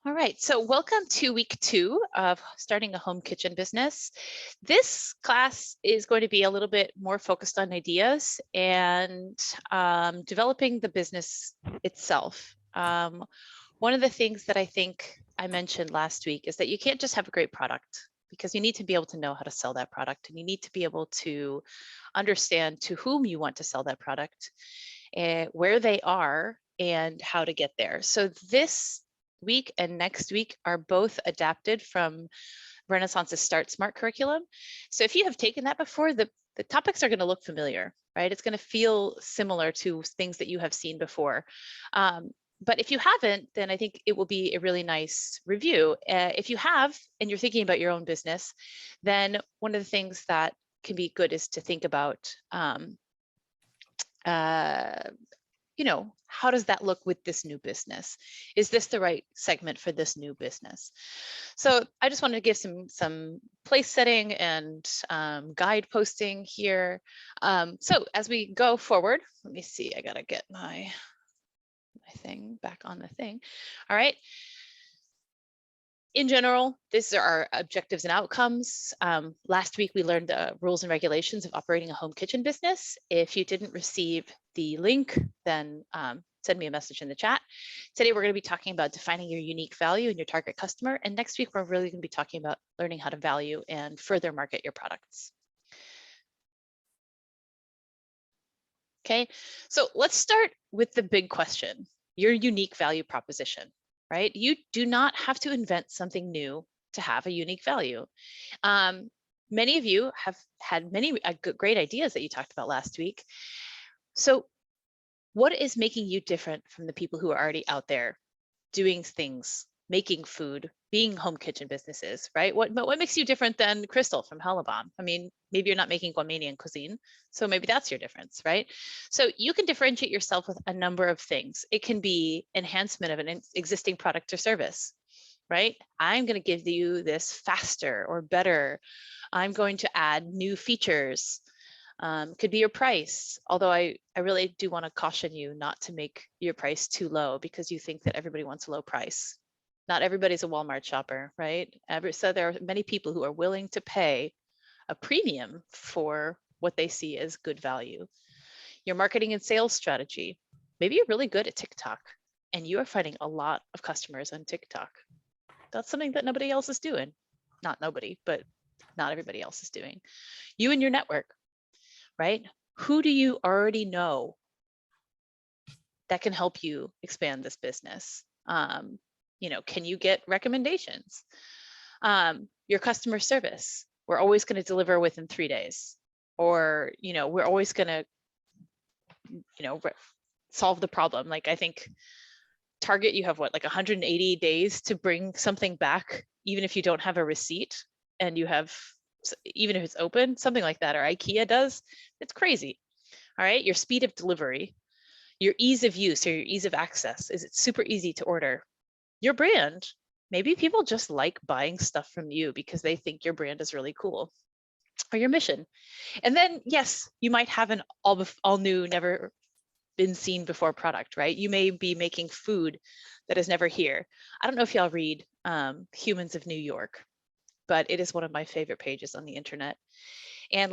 All right, so welcome to week 2 of starting a home kitchen business. This class is going to be a little bit more focused on ideas and developing the business itself. One of the things that I think I mentioned last week is that you can't just have a great product because you need to be able to know how to sell that product, and you need to be able to understand to whom you want to sell that product, where they are, and how to get there. So this week and next week are both adapted from Renaissance's Start Smart curriculum. So if you have taken that before, the topics are going to look familiar, right? It's going to feel similar to things that you have seen before. But if you haven't, then I think it will be a really nice review. If you have, and you're thinking about your own business, then one of the things that can be good is to think about how does that look with this new business? Is this the right segment for this new business? So I just wanted to give some place setting and guide posting here. So as we go forward, let me see, I gotta get my thing back on the thing. All right. In general, these are our objectives and outcomes. Last week, we learned the rules and regulations of operating a home kitchen business. If you didn't receive the link, then send me a message in the chat. Today, we're going to be talking about defining your unique value in your target customer. And next week, we're really going to be talking about learning how to value and further market your products. Okay, so let's start with the big question, your unique value proposition. Right? You do not have to invent something new to have a unique value. Many of you have had many great ideas that you talked about last week. So what is making you different from the people who are already out there doing things, making food, being home kitchen businesses, right? What makes you different than Crystal from Hellebon? I mean, maybe you're not making Guamanian cuisine, so maybe that's your difference, right? So you can differentiate yourself with a number of things. It can be enhancement of an existing product or service, right? I'm going to give you this faster or better. I'm going to add new features. Could be your price, although I really do want to caution you not to make your price too low because you think that everybody wants a low price. Not everybody's a Walmart shopper, right? So there are many people who are willing to pay a premium for what they see as good value. Your marketing and sales strategy. Maybe you're really good at TikTok and you are finding a lot of customers on TikTok. That's something that nobody else is doing. Not nobody, but not everybody else is doing. You and your network, right? Who do you already know that can help you expand this business? Can you get recommendations? Your customer service. We're always going to deliver within 3 days, or we're always going to solve the problem. Like I think Target, you have what, like 180 days to bring something back, even if you don't have a receipt, and you have, even if it's open, something like that, or IKEA does. It's crazy. All right, your speed of delivery, your ease of use, or your ease of access. Is it super easy to order? Your brand. Maybe people just like buying stuff from you because they think your brand is really cool. Or your mission. And then, yes, you might have an all new, never been seen before product, right? You may be making food that is never here. I don't know if y'all read Humans of New York, but it is one of my favorite pages on the internet. And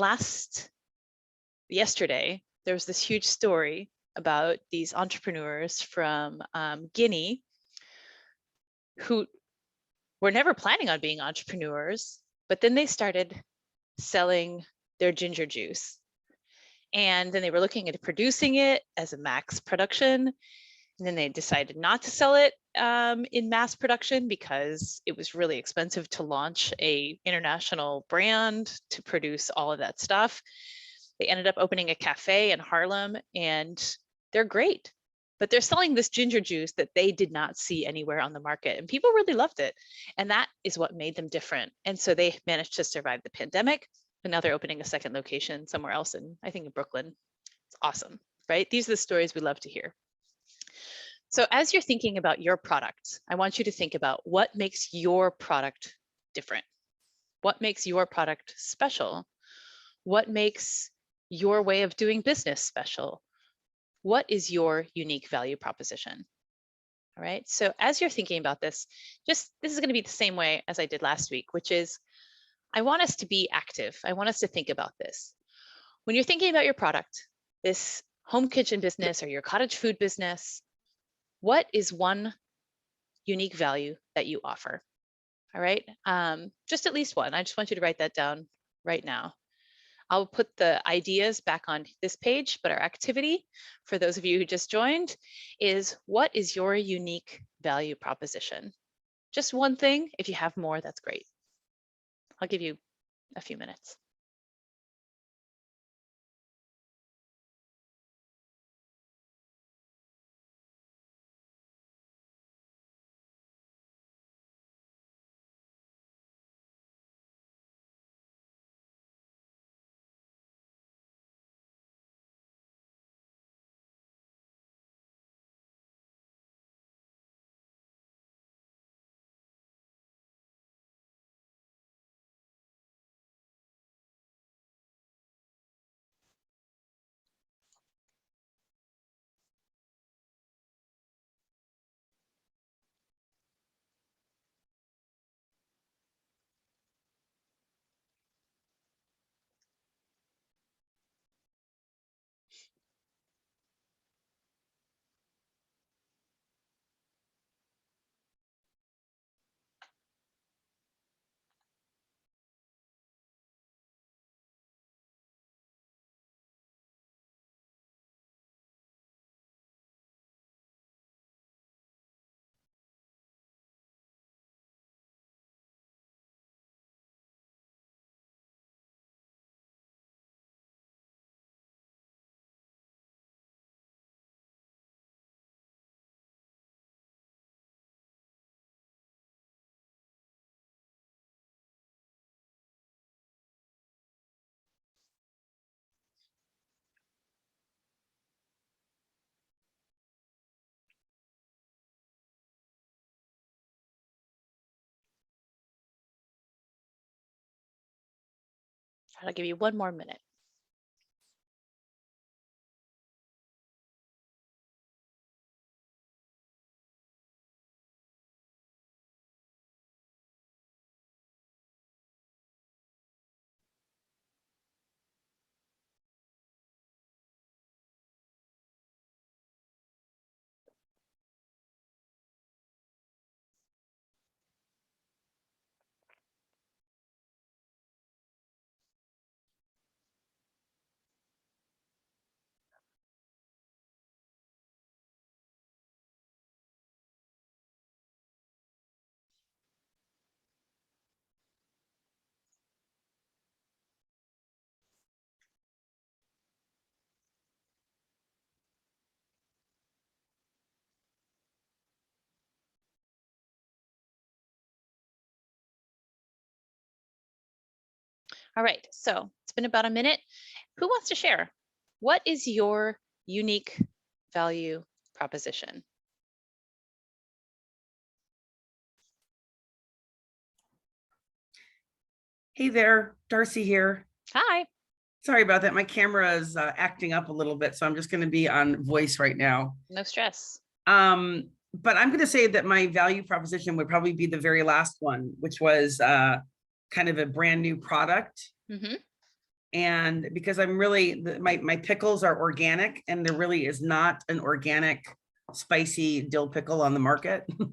yesterday, there was this huge story about these entrepreneurs from Guinea who were never planning on being entrepreneurs, but then they started selling their ginger juice. And then they were looking at producing it as a max production. And then they decided not to sell it in mass production because it was really expensive to launch an international brand to produce all of that stuff. They ended up opening a cafe in Harlem, and they're great. But they're selling this ginger juice that they did not see anywhere on the market, and people really loved it. And that is what made them different. And so they managed to survive the pandemic, and now they're opening a second location somewhere else I think in Brooklyn. It's awesome, right? These are the stories we love to hear. So as you're thinking about your product, I want you to think about what makes your product different. What makes your product special? What makes your way of doing business special? What is your unique value proposition? All right. So as you're thinking about this, this is going to be the same way as I did last week, which is I want us to be active. I want us to think about this. When you're thinking about your product, this home kitchen business or your cottage food business, what is one unique value that you offer? All right. Just at least one. I just want you to write that down right now. I'll put the ideas back on this page, but our activity for those of you who just joined is what is your unique value proposition? Just one thing. If you have more, that's great. I'll give you a few minutes. I'll give you one more minute. All right, so it's been about a minute. Who wants to share? What is your unique value proposition? Hey there, Darcy here. Hi. Sorry about that. My camera is acting up a little bit, so I'm just going to be on voice right now. No stress. But I'm going to say that my value proposition would probably be the very last one, which was kind of a brand new product. Mm-hmm. And because I'm really, my pickles are organic, and there really is not an organic spicy dill pickle on the market. I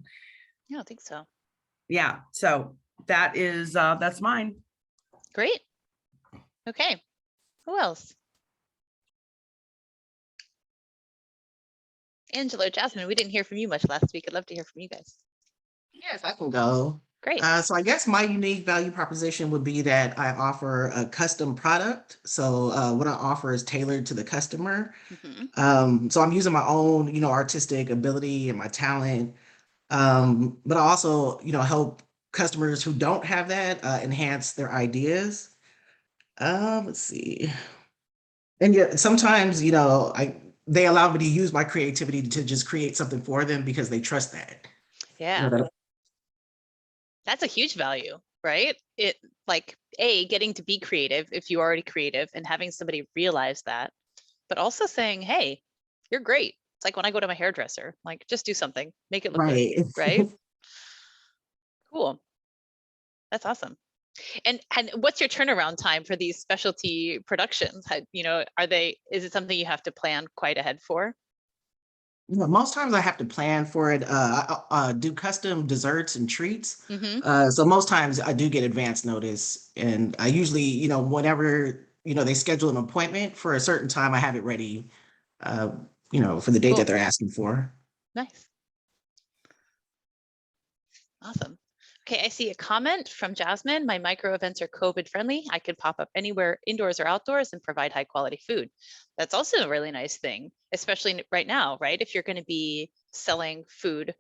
don't think so. Yeah, so that's mine. Great. Okay. Who else? Angela, Jasmine, we didn't hear from you much last week. I'd love to hear from you guys. Yes, I can go. Great. So I guess my unique value proposition would be that I offer a custom product. So what I offer is tailored to the customer. Mm-hmm. So I'm using my own, artistic ability and my talent. But I also, help customers who don't have that enhance their ideas. Let's see. And yeah, sometimes, they allow me to use my creativity to just create something for them because they trust that. Yeah. That That's a huge value, right? It like getting to be creative if you're already creative and having somebody realize that, but also saying, hey, you're great. like when I go to my hairdresser, like just do something, make it look Right. good, right? Cool. That's awesome. And what's your turnaround time for these specialty productions? You know, is it something you have to plan quite ahead for? Most times I have to plan for it. I do custom desserts and treats. Mm-hmm. So most times I do get advance notice, and I usually, whenever, they schedule an appointment for a certain time, I have it ready, uh, for the date Cool. that they're asking for. Nice. Awesome. Okay, I see a comment from Jasmine. My micro events are COVID friendly. I could pop up anywhere, indoors or outdoors, and provide high quality food. That's also a really nice thing, especially right now, right? If you're going to be selling food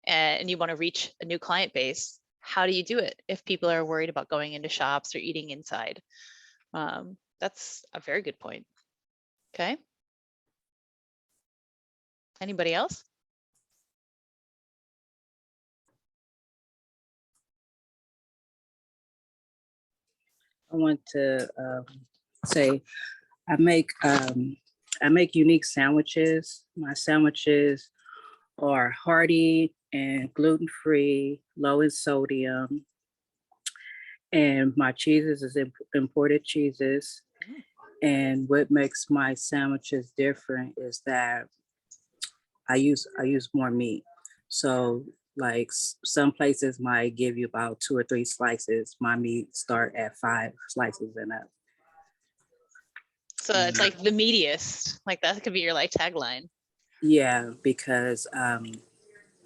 and you want to reach a new client base, how do you do it if people are worried about going into shops or eating inside? That's a very good point. Okay. Anybody else? I want to say I make unique sandwiches. My sandwiches are hearty and gluten-free, low in sodium, and my cheeses is imported cheeses. And what makes my sandwiches different is that I use more meat. So like some places might give you about 2 or 3 slices. My meat start at 5 slices and up. So it's like the meatiest, like that could be your like tagline. Yeah, because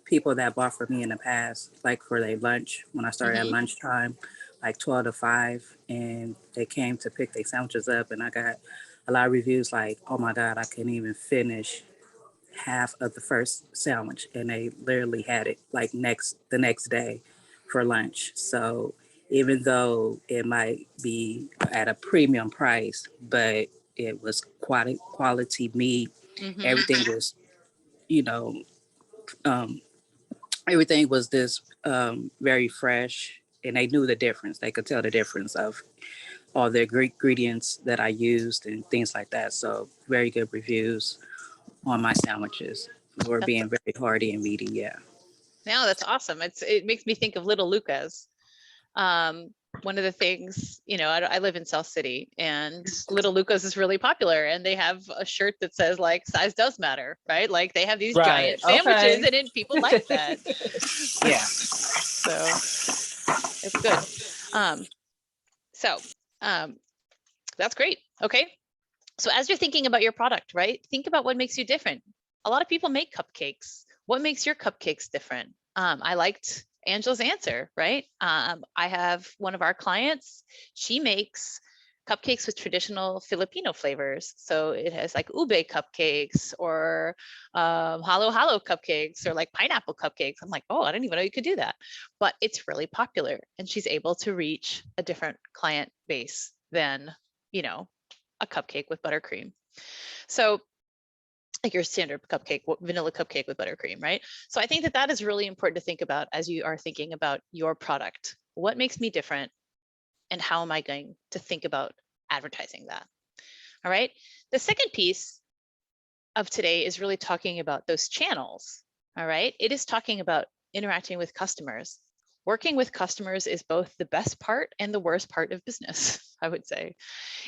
people that bought from me in the past, like for their lunch, when I started at lunchtime, like 12 to 5, and they came to pick their sandwiches up, and I got a lot of reviews like, oh my God, I couldn't even finish half of the first sandwich, and they literally had it like the next day for lunch. So even though it might be at a premium price, but it was quality meat. Everything was, you know, um, everything was this very fresh, and they knew the difference. They could tell the difference of all the ingredients that I used and things like that. So very good reviews on my sandwiches for being very hearty and meaty. Yeah. No, that's awesome. It makes me think of Little Luca's. One of the things, I live in South City, and Little Luca's is really popular, and they have a shirt that says like size does matter, right? Like they have these giant sandwiches, and people like that. Yeah. So it's good. That's great. Okay. So as you're thinking about your product, right? Think about what makes you different. A lot of people make cupcakes. What makes your cupcakes different? I liked Angela's answer, right? I have one of our clients, she makes cupcakes with traditional Filipino flavors. So it has like ube cupcakes or halo halo cupcakes or like pineapple cupcakes. I'm like, oh, I didn't even know you could do that. But it's really popular, and she's able to reach a different client base than, a cupcake with buttercream. So like your standard cupcake, vanilla cupcake with buttercream, right? So I think that is really important to think about as you are thinking about your product. What makes me different, and how am I going to think about advertising that? All right. The second piece of today is really talking about those channels. All right. It is talking about interacting with customers. Working with customers is both the best part and the worst part of business, I would say.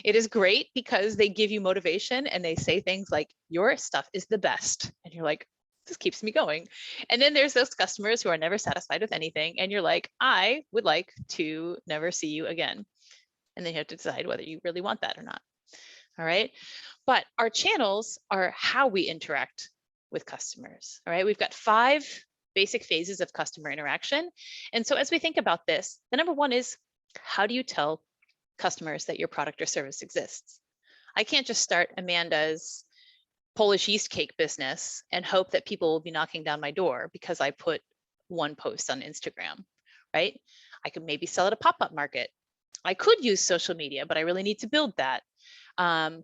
It is great because they give you motivation and they say things like, your stuff is the best. And you're like, this keeps me going. And then there's those customers who are never satisfied with anything. And you're like, I would like to never see you again. And then you have to decide whether you really want that or not. All right. But our channels are how we interact with customers. All right. We've got 5 basic phases of customer interaction. And so as we think about this, the number one is, how do you tell customers that your product or service exists? I can't just start Amanda's Polish yeast cake business and hope that people will be knocking down my door because I put one post on Instagram, right? I could maybe sell at a pop-up market. I could use social media, but I really need to build that. I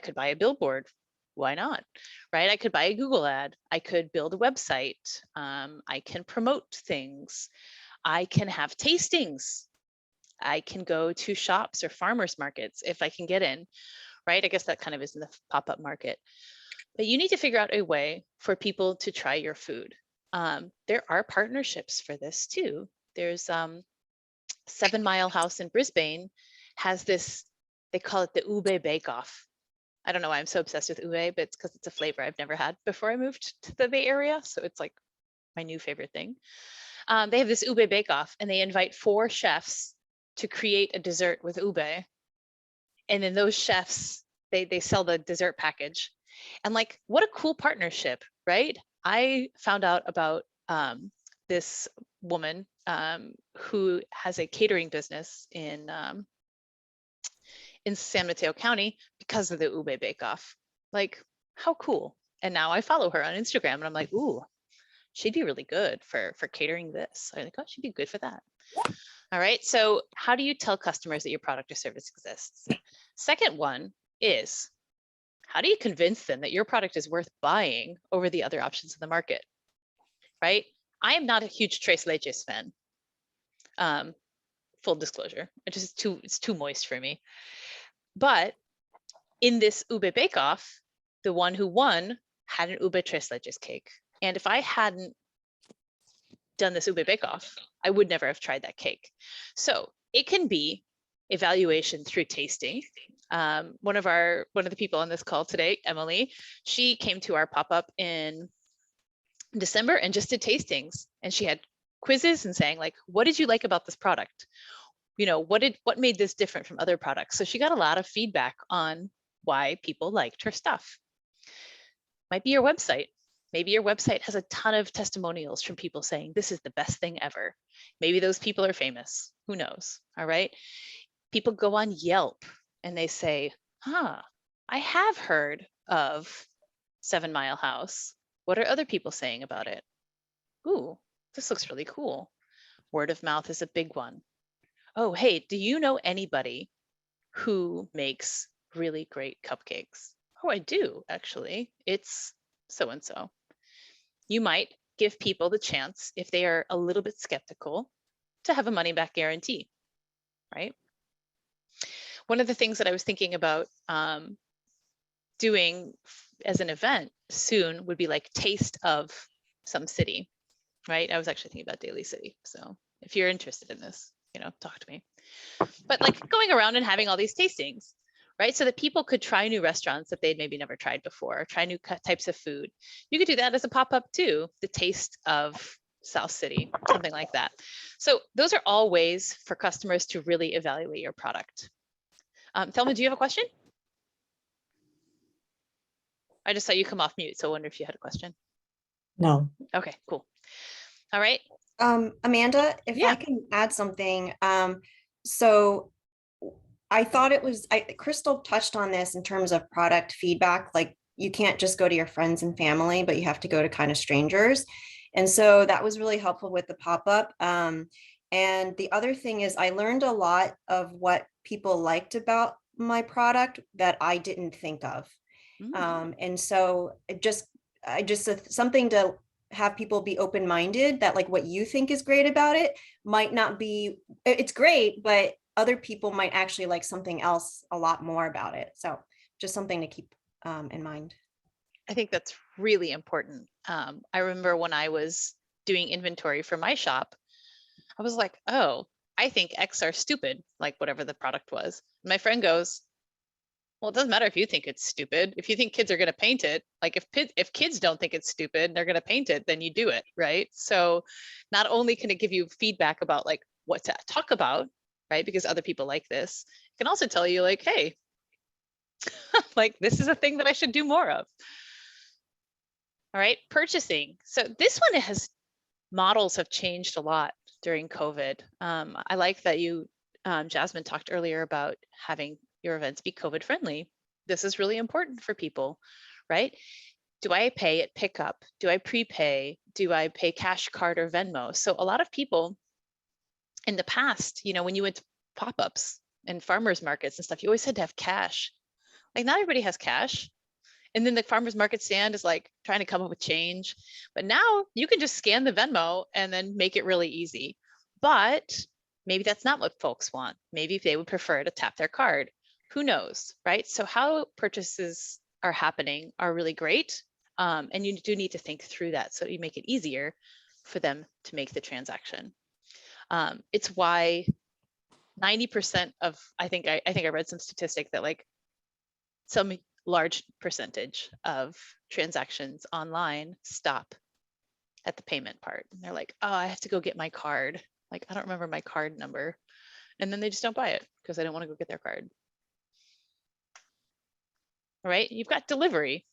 could buy a billboard. Why not? Right? I could buy a Google ad. I could build a website. I can promote things. I can have tastings. I can go to shops or farmers markets if I can get in, right? I guess that kind of is in the pop-up market. But you need to figure out a way for people to try your food. There are partnerships for this too. There's 7 Mile House in Brisbane has this, they call it the ube bake off. I don't know why I'm so obsessed with ube, but it's because it's a flavor I've never had before I moved to the Bay Area. So it's like my new favorite thing. They have this ube bake off and they invite 4 chefs to create a dessert with ube. And then those chefs, they sell the dessert package. And like, what a cool partnership, right? I found out about this woman who has a catering business in San Mateo County because of the ube bake off. Like, how cool. And now I follow her on Instagram and I'm like, ooh, she'd be really good for catering this. I'm like, oh, she'd be good for that. All right, so how do you tell customers that your product or service exists? Second one is, how do you convince them that your product is worth buying over the other options in the market, right? I am not a huge Tres Leches fan. Full disclosure, it's too moist for me. But in this ube bake off, the one who won had an ube Tres Leches cake. And if I hadn't done this ube bake off, I would never have tried that cake. So it can be evaluation through tasting. One of the people on this call today, Emily, she came to our pop-up in December and just did tastings, and she had quizzes and saying like, what did you like about this product? You know, what made this different from other products? So she got a lot of feedback on why people liked her stuff. Might be your website. Maybe your website has a ton of testimonials from people saying this is the best thing ever. Maybe those people are famous. Who knows? All right. People go on Yelp and they say, I have heard of 7 Mile House. What are other people saying about it? Ooh, this looks really cool. Word of mouth is a big one. Oh, hey, do you know anybody who makes really great cupcakes? Oh, I do, actually. It's so-and-so. You might give people the chance, if they are a little bit skeptical, to have a money back guarantee, right? One of the things that I was thinking about doing as an event soon would be like taste of some city, right? I was actually thinking about Daly City. So if you're interested in this, talk to me. But like going around and having all these tastings, right? So that people could try new restaurants that they'd maybe never tried before, try new types of food. You could do that as a pop-up too, the taste of South City, something like that. So those are all ways for customers to really evaluate your product. Thelma, do you have a question? I just saw you come off mute, so I wonder if you had a question. No. Okay, cool. All right. Amanda, if Yeah. I can add something. So I thought Crystal touched on this in terms of product feedback, like you can't just go to your friends and family, but you have to go to kind of strangers. And so that was really helpful with the pop-up. And the other thing is I learned a lot of what people liked about my product that I didn't think of. And so something to have people be open-minded, that like what you think is great about it might not be, it's great, but other people might actually like something else a lot more about it. So just something to keep in mind. I think that's really important. I remember when I was doing inventory for my shop, I was like, oh, I think X are stupid, like whatever the product was. My friend goes, well, it doesn't matter if you think it's stupid. If you think kids are going to paint it, like if kids don't think it's stupid and they're going to paint it, then you do it, right? So not only can it give you feedback about like what to talk about, right? Because other people like this, it can also tell you like, hey, like this is a thing that I should do more of. All right, purchasing. So this one models have changed a lot during COVID. I like that you, Jasmine, talked earlier about having your events be COVID friendly. This is really important for people, right? Do I pay at pickup? Do I prepay? Do I pay cash, card, or Venmo? So a lot of people in the past, when you went to pop-ups and farmers markets and stuff, you always had to have cash. Like not everybody has cash. And then the farmer's market stand is like trying to come up with change. But now you can just scan the Venmo and then make it really easy. But maybe that's not what folks want. Maybe they would prefer to tap their card. Who knows, right? So how purchases are happening are really great. And you do need to think through that so you make it easier for them to make the transaction. It's why 90% of, I think I read some statistic that like some large percentage of transactions online stop at the payment part. And they're like, oh, I have to go get my card. Like, I don't remember my card number. And then they just don't buy it because they don't want to go get their card. All right, you've got delivery.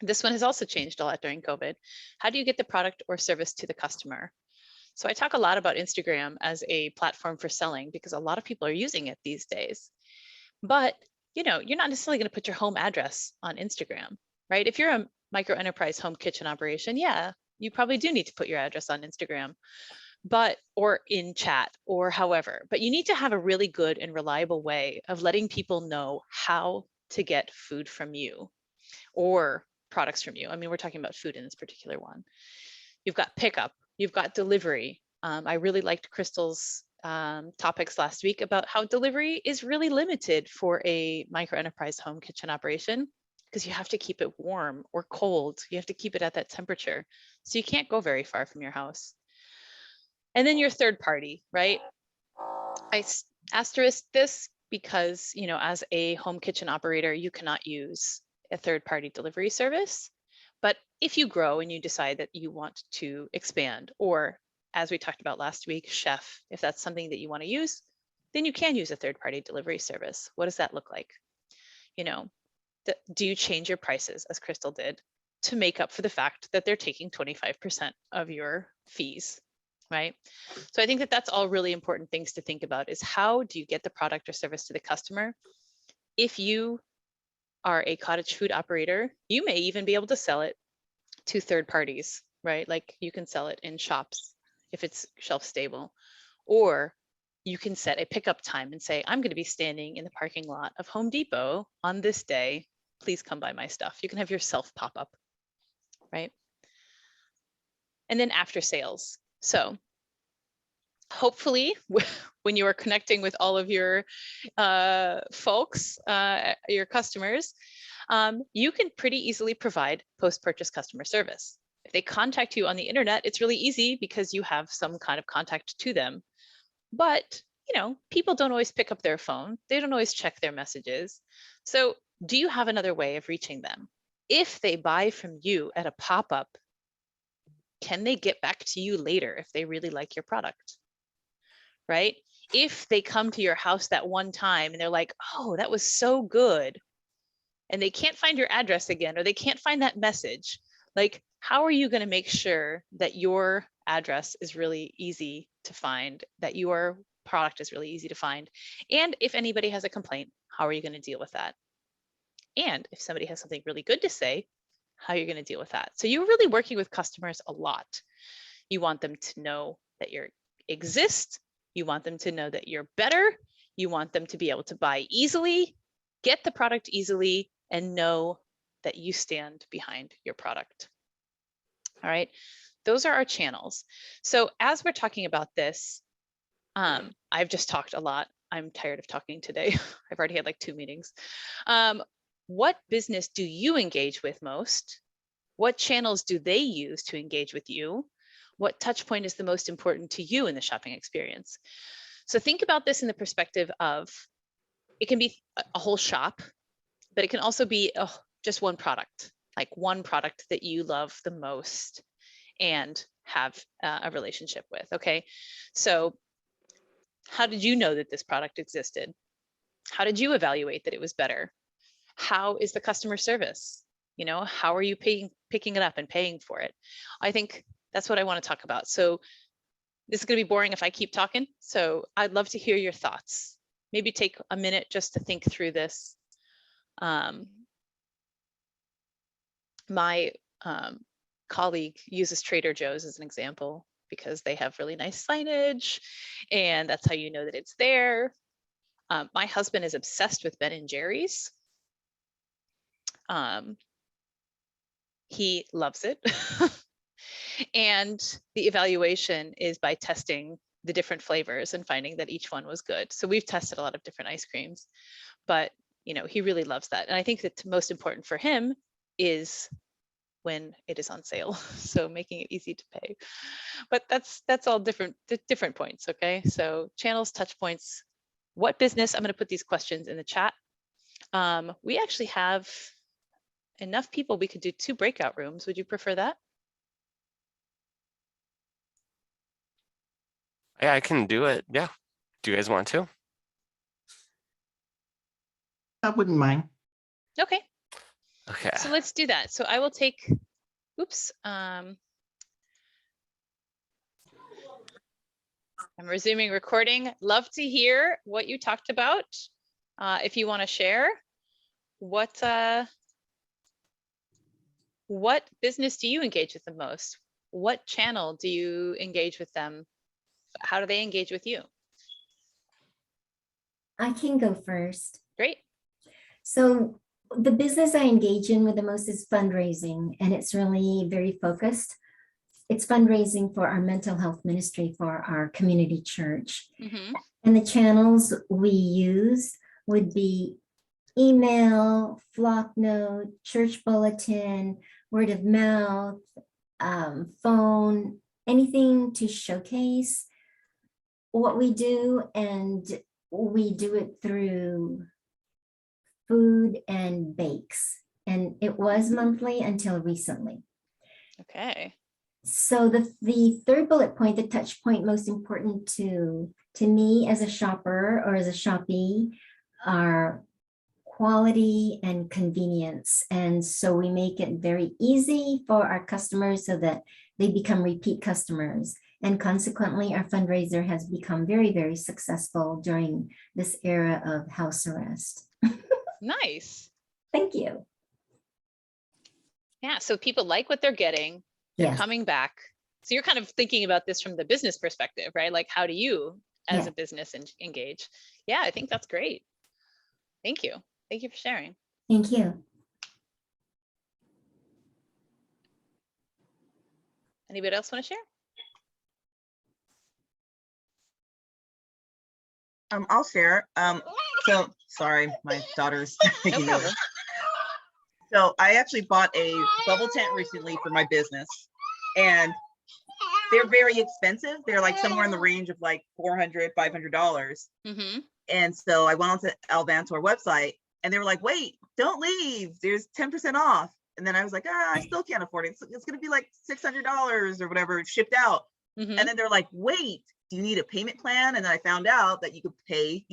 This one has also changed a lot during COVID. How do you get the product or service to the customer? So I talk a lot about Instagram as a platform for selling because a lot of people are using it these days. But you're not necessarily going to put your home address on Instagram, right? If you're a micro enterprise home kitchen operation, yeah, you probably do need to put your address on Instagram, or in chat or however, but you need to have a really good and reliable way of letting people know how to get food from you or products from you. I mean, we're talking about food in this particular one. You've got pickup, you've got delivery. I really liked Crystal's topics last week about how delivery is really limited for a micro enterprise home kitchen operation because you have to keep it warm or cold. You have to keep it at that temperature. So you can't go very far from your house. And then your third party, right? I asterisk this because, as a home kitchen operator, you cannot use a third party delivery service. But if you grow and you decide that you want to expand, or as we talked about last week, chef, if that's something that you want to use, then you can use a third party delivery service. What does that look like? Do you change your prices, as Crystal did, to make up for the fact that they're taking 25% of your fees, right? So I think that that's all really important things to think about is how do you get the product or service to the customer? If you are a cottage food operator, you may even be able to sell it to third parties, right? Like you can sell it in shops if it's shelf stable, or you can set a pickup time and say, I'm going to be standing in the parking lot of Home Depot on this day. Please come buy my stuff. You can have yourself pop up, right? And then after sales. So hopefully when you are connecting with all of your folks, your customers, you can pretty easily provide post-purchase customer service. If they contact you on the internet, it's really easy because you have some kind of contact to them. But, people don't always pick up their phone. They don't always check their messages. So do you have another way of reaching them? If they buy from you at a pop-up, can they get back to you later if they really like your product? Right? If they come to your house that one time and they're like, oh, that was so good, and they can't find your address again, or they can't find that message, like, how are you going to make sure that your address is really easy to find, that your product is really easy to find? And if anybody has a complaint, how are you going to deal with that? And if somebody has something really good to say, how are you going to deal with that? So you're really working with customers a lot. You want them to know that you exist. You want them to know that you're better. You want them to be able to buy easily, get the product easily, and know that you stand behind your product. All right, those are our channels. So as we're talking about this, I've just talked a lot. I'm tired of talking today. I've already had like 2 meetings. What business do you engage with most? What channels do they use to engage with you? What touch point is the most important to you in the shopping experience? So think about this in the perspective of, it can be a whole shop, but it can also be just one product, like one product that you love the most and have a relationship with, okay? So how did you know that this product existed? How did you evaluate that it was better? How is the customer service? How are you picking it up and paying for it? I think that's what I want to talk about. So this is going to be boring if I keep talking. So I'd love to hear your thoughts. Maybe take a minute just to think through this. My colleague uses Trader Joe's as an example because they have really nice signage, and that's how you know that it's there. My husband is obsessed with Ben and Jerry's. He loves it. And the evaluation is by testing the different flavors and finding that each one was good. So we've tested a lot of different ice creams, but he really loves that. And I think that most important for him is when it is on sale. So making it easy to pay. But that's all different points. Okay. So channels, touch points, what business? I'm going to put these questions in the chat. We actually have enough people. We could do 2 breakout rooms. Would you prefer that? Yeah, I can do it. Yeah. Do you guys want to? I wouldn't mind. Okay. Okay. So let's do that. So I will take, oops. I'm resuming recording. Love to hear what you talked about. If you want to share, what business do you engage with the most? What channel do you engage with them? How do they engage with you? I can go first. Great. So the business I engage in with the most is fundraising, and it's really very focused. It's fundraising for our mental health ministry for our community church. Mm-hmm. And the channels we use would be email, flock note, church bulletin, word of mouth, phone, anything to showcase what we do. And we do it through food and bakes. And it was monthly until recently. Okay. So the third bullet point, the touch point most important to me as a shopper or as a shoppee, are quality and convenience. And so we make it very easy for our customers so that they become repeat customers. And consequently, our fundraiser has become very, very successful during this era of house arrest. Nice. Thank you. Yeah. So people like what they're getting. They're Yes. coming back. So you're kind of thinking about this from the business perspective, right? Like, how do you as Yeah. a business engage? Yeah, I think that's great. Thank you. Thank you for sharing. Thank you. Anybody else want to share? I'll share. So sorry, my daughter's No taking over. problem. So I actually bought a bubble tent recently for my business, and they're very expensive. They're like somewhere in the range of like $400, $500. Mm-hmm. And so I went onto Alvantor website, and they were like, wait, don't leave. There's 10% off. And then I was like, I still can't afford it. It's going to be like $600 or whatever shipped out. Mm-hmm. And then they're like, wait, do you need a payment plan? And then I found out that you could pay,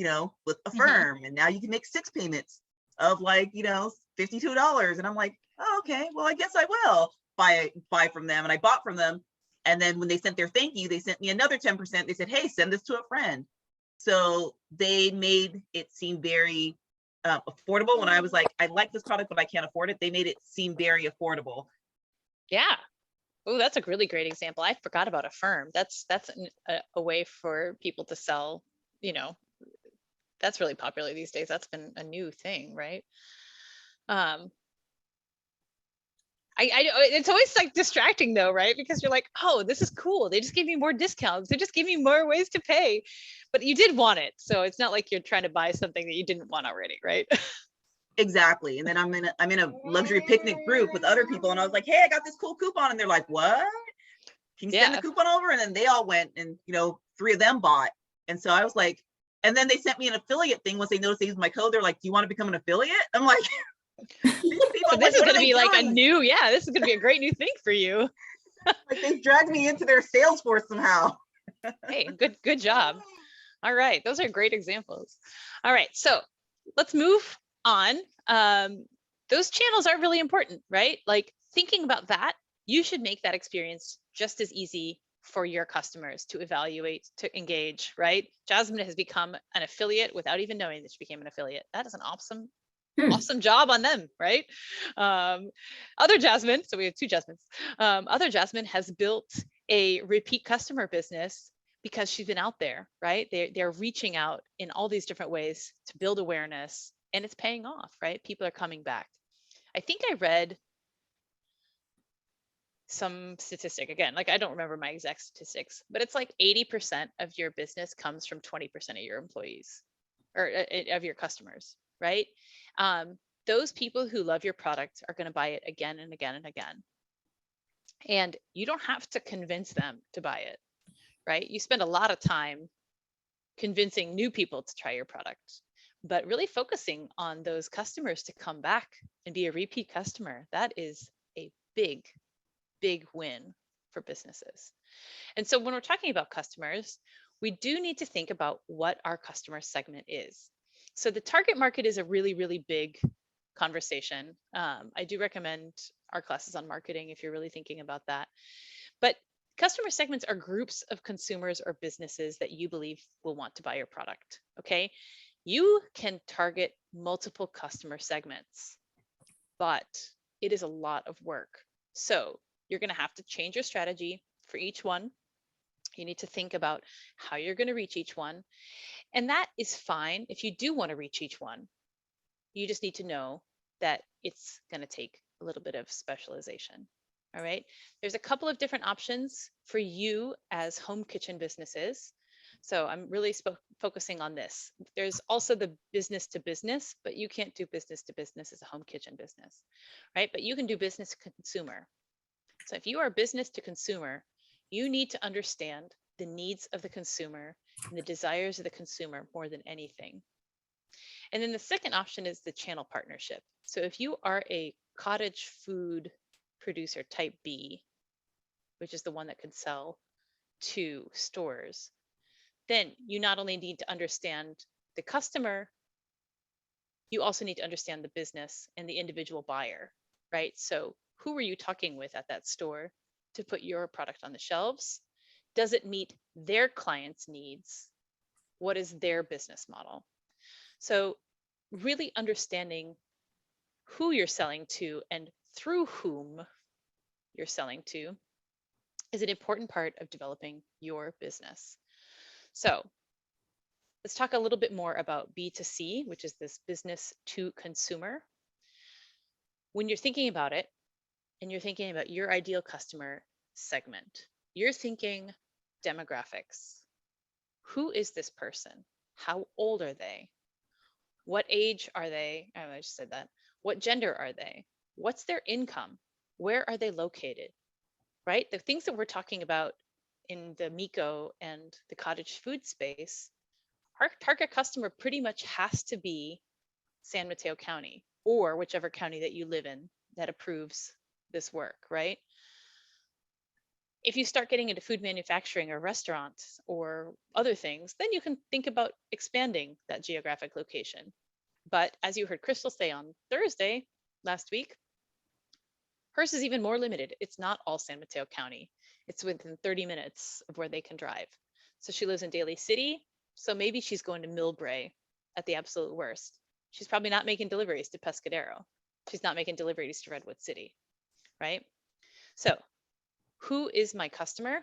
with a firm. And now you can make 6 payments of like, $52. And I'm like, oh, okay, well, I guess I will buy from them. And I bought from them. And then when they sent their thank you, they sent me another 10%. They said, hey, send this to a friend. So they made it seem very affordable. When I was like, I like this product, but I can't afford it, they made it seem very affordable. Yeah. Oh, that's a really great example. I forgot about a firm. That's a way for people to sell, that's really popular these days. That's been a new thing, right? It's always like distracting though, right? Because you're like, oh, this is cool. They just gave me more discounts. They just gave me more ways to pay, but you did want it. So it's not like you're trying to buy something that you didn't want already, right? Exactly. And then I'm in a luxury picnic group with other people, and I was like, hey, I got this cool coupon. And they're like, what? Can you send the coupon over? And then they all went, and 3 of them bought. And so I was like, and then they sent me an affiliate thing. Once they noticed they used my code, they're like, do you want to become an affiliate? I'm like, So this is going to be like a new, this is going to be a great new thing for you. Like they dragged me into their Salesforce somehow. Hey, good job. All right, those are great examples. All right, so let's move on. Those channels are really important, right? Like thinking about that, you should make that experience just as easy for your customers to evaluate, to engage, right? Jasmine has become an affiliate without even knowing that she became an affiliate. That is an awesome job on them, right? Other Jasmine, so we have 2 Jasmines. Other Jasmine has built a repeat customer business because she's been out there, right? They're reaching out in all these different ways to build awareness, and it's paying off, right? People are coming back. I think I read some statistic, again, like I don't remember my exact statistics, but it's like 80% of your business comes from 20% of your employees or of your customers, right? Those people who love your product are going to buy it again and again and again. And you don't have to convince them to buy it, right? You spend a lot of time convincing new people to try your product, but really focusing on those customers to come back and be a repeat customer. That is a big, big win for businesses. And so when we're talking about customers, we do need to think about what our customer segment is. So the target market is a really, really big conversation. I do recommend our classes on marketing if you're really thinking about that. But customer segments are groups of consumers or businesses that you believe will want to buy your product. Okay. You can target multiple customer segments, but it is a lot of work. So you're going to have to change your strategy for each one. You need to think about how you're going to reach each one. And that is fine if you do want to reach each one. You just need to know that it's going to take a little bit of specialization. All right. There's a couple of different options for you as home kitchen businesses. So I'm really focusing on this. There's also the business to business, but you can't do business to business as a home kitchen business, right? But you can do business to consumer. So if you are business to consumer, you need to understand the needs of the consumer and the desires of the consumer more than anything. And then the second option is the channel partnership. So if you are a cottage food producer type B, which is the one that can sell to stores, then you not only need to understand the customer, you also need to understand the business and the individual buyer, right? So who are you talking with at that store to put your product on the shelves? Does it meet their clients' needs? What is their business model? So really understanding who you're selling to and through whom you're selling to is an important part of developing your business. So let's talk a little bit more about B2C, which is this business to consumer. When you're thinking about it and you're thinking about your ideal customer segment, you're thinking demographics. Who is this person? How old are they? What age are they? Oh, I just said that. What gender are they? What's their income? Where are they located? Right? The things that we're talking about in the Miko and the cottage food space, our target customer pretty much has to be San Mateo County or whichever county that you live in that approves this work, right? If you start getting into food manufacturing or restaurants or other things, then you can think about expanding that geographic location. But as you heard Crystal say on Thursday last week, hers is even more limited. It's not all San Mateo County. It's within 30 minutes of where they can drive. So she lives in Daly City. So maybe she's going to Millbrae at the absolute worst. She's probably not making deliveries to Pescadero. She's not making deliveries to Redwood City, right? So who is my customer?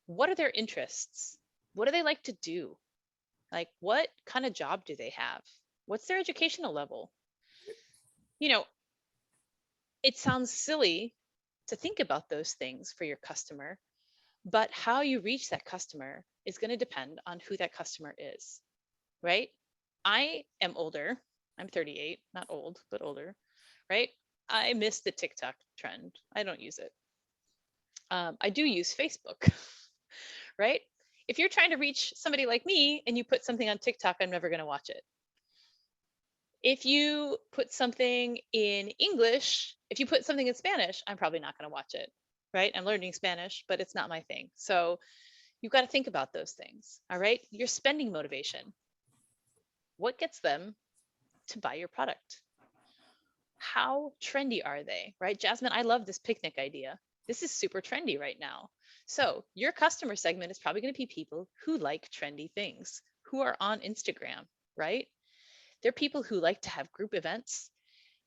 What are their interests? What do they like to do? Like, what kind of job do they have? What's their educational level? You know, it sounds silly to think about those things for your customer, but how you reach that customer is going to depend on who that customer is, right? I am older. I'm 38, not old, but older, right? I miss the TikTok trend. I don't use it. I do use Facebook, right? If you're trying to reach somebody like me and you put something on TikTok, I'm never going to watch it. If you put something in English, if you put something in Spanish, I'm probably not going to watch it, right? I'm learning Spanish, but it's not my thing. So you've got to think about those things, all right? Your spending motivation. What gets them to buy your product? How trendy are they, right? Jasmine, I love this picnic idea. This is super trendy right now. So your customer segment is probably going to be people who like trendy things, who are on Instagram, right? They're people who like to have group events.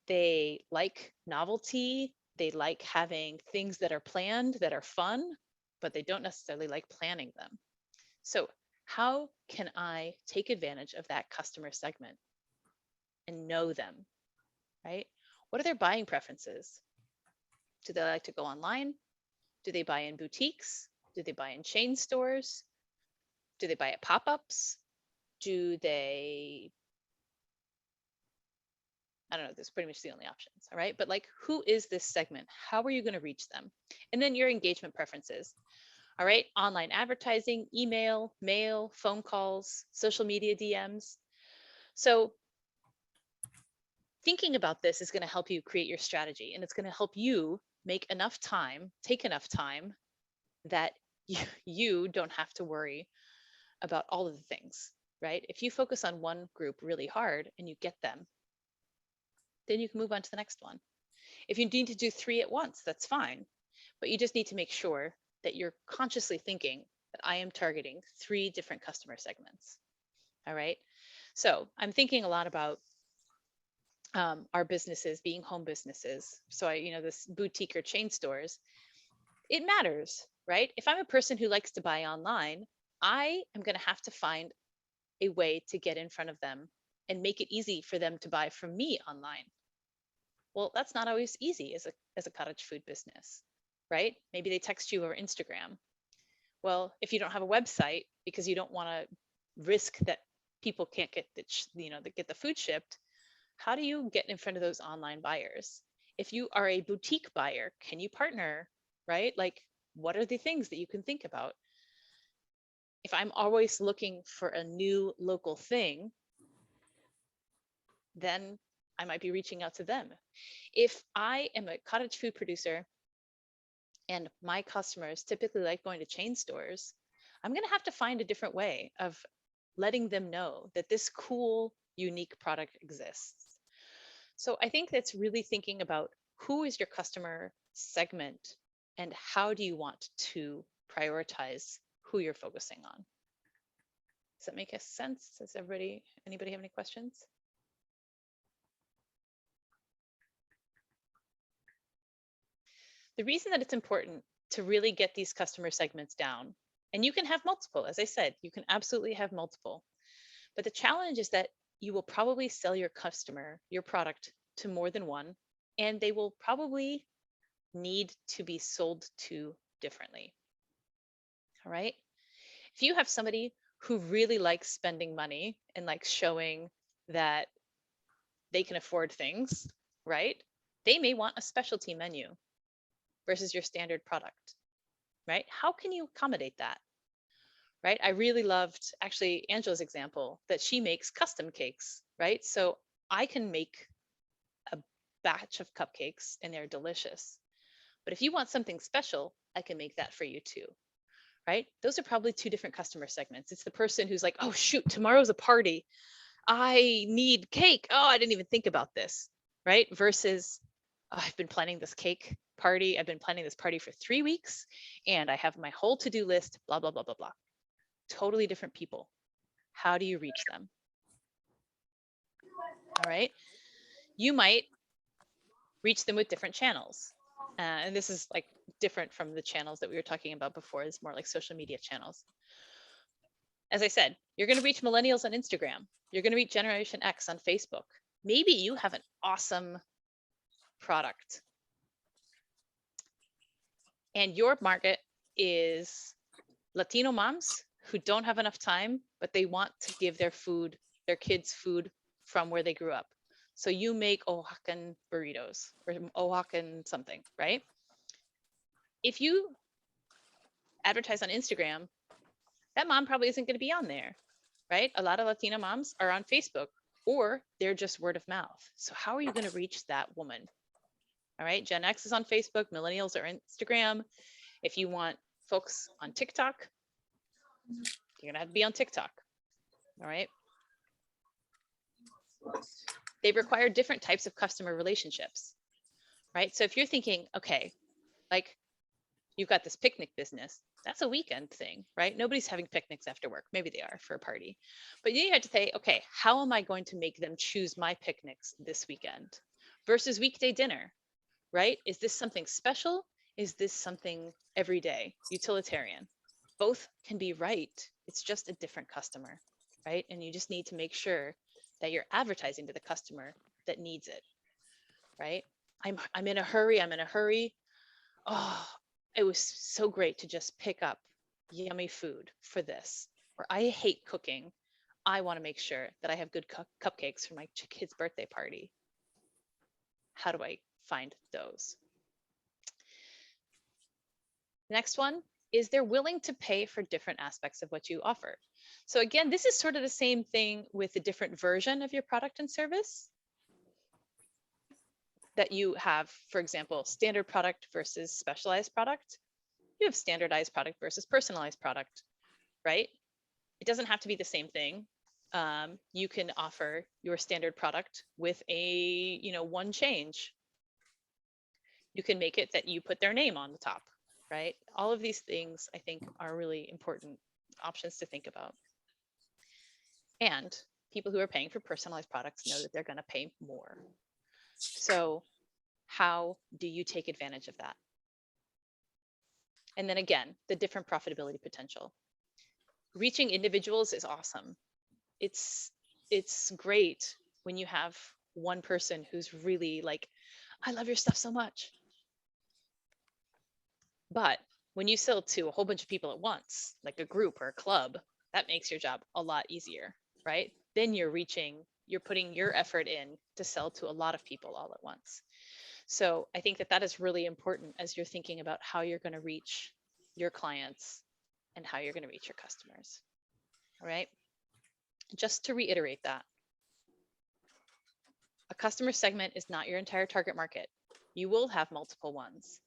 They like novelty. They like having things that are planned, that are fun, but they don't necessarily like planning them. So how can I take advantage of that customer segment and know them, right? What are their buying preferences? Do they like to go online? Do they buy in boutiques? Do they buy in chain stores? Do they buy at pop-ups? Do they I don't know, that's pretty much the only options. All right. But like, who is this segment? How are you going to reach them? And then your engagement preferences. All right. Online advertising, email, mail, phone calls, social media DMs. So thinking about this is going to help you create your strategy, and it's going to help you make enough time, take enough time that you don't have to worry about all of the things, right? If you focus on one group really hard and you get them, then you can move on to the next one. If you need to do 3 at once, that's fine. But you just need to make sure that you're consciously thinking that I am targeting 3 different customer segments. All right. So I'm thinking a lot about our businesses being home businesses. So this boutique or chain stores, it matters, right? If I'm a person who likes to buy online, I am going to have to find a way to get in front of them and make it easy for them to buy from me online. Well, that's not always easy as a cottage food business, right? Maybe they text you over Instagram. Well, if you don't have a website because you don't want to risk that people can't get get the food shipped, how do you get in front of those online buyers? If you are a boutique buyer, can you partner, right? Like, what are the things that you can think about? If I'm always looking for a new local thing, then I might be reaching out to them. If I am a cottage food producer and my customers typically like going to chain stores, I'm going to have to find a different way of letting them know that this cool, unique product exists. So I think that's really thinking about who is your customer segment and how do you want to prioritize who you're focusing on. Does that make sense? Does anybody have any questions? The reason that it's important to really get these customer segments down, and you can have multiple, as I said, you can absolutely have multiple, but the challenge is that you will probably sell your customer your product to more than one, and they will probably need to be sold to differently. All right. If you have somebody who really likes spending money and likes showing that they can afford things, right? They may want a specialty menu versus your standard product, right? How can you accommodate that? Right? I really loved actually Angela's example that she makes custom cakes, right? So I can make a batch of cupcakes and they're delicious. But if you want something special, I can make that for you too, right? Those are probably 2 different customer segments. It's the person who's like, oh, shoot, tomorrow's a party. I need cake. Oh, I didn't even think about this, right? Versus, oh, I've been planning this cake party. I've been planning this party for 3 weeks and I have my whole to-do list, blah, blah, blah, blah, blah. Totally different people. How do you reach them? All right. You might reach them with different channels. And this is like different from the channels that we were talking about before. It's more like social media channels. As I said, you're going to reach millennials on Instagram. You're going to reach Generation X on Facebook. Maybe you have an awesome product and your market is Latino moms who don't have enough time, but they want to give their kids food from where they grew up. So you make Oaxacan burritos or Oaxacan something, right? If you advertise on Instagram, that mom probably isn't going to be on there, right? A lot of Latina moms are on Facebook or they're just word of mouth. So how are you going to reach that woman? All right, Gen X is on Facebook, millennials are on Instagram. If you want folks on TikTok, you're gonna have to be on TikTok. All right. They require different types of customer relationships, right? So if you're thinking, okay, like you've got this picnic business, that's a weekend thing, right? Nobody's having picnics after work. Maybe they are for a party. But you have to say, okay, how am I going to make them choose my picnics this weekend versus weekday dinner, right? Is this something special? Is this something everyday, utilitarian? Both can be right. It's just a different customer, right? And you just need to make sure that you're advertising to the customer that needs it, right? I'm in a hurry. I'm in a hurry. Oh, it was so great to just pick up yummy food for this. Or I hate cooking. I want to make sure that I have good cupcakes for my kid's birthday party. how do I find those? Next one is they're willing to pay for different aspects of what you offer. So again, this is sort of the same thing with a different version of your product and service that you have, for example, standard product versus specialized product. You have standardized product versus personalized product, right? It doesn't have to be the same thing. You can offer your standard product with a, one change. You can make it that you put their name on the top, right? All of these things I think are really important options to think about. And people who are paying for personalized products know that they're going to pay more. So how do you take advantage of that? And then again, the different profitability potential. Reaching individuals is awesome. It's great when you have one person who's really like, I love your stuff so much. But when you sell to a whole bunch of people at once, like a group or a club, that makes your job a lot easier, right? Then you're putting your effort in to sell to a lot of people all at once. So I think that is really important as you're thinking about how you're going to reach your clients and how you're going to reach your customers. All right. Just to reiterate that, a customer segment is not your entire target market. You will have multiple ones,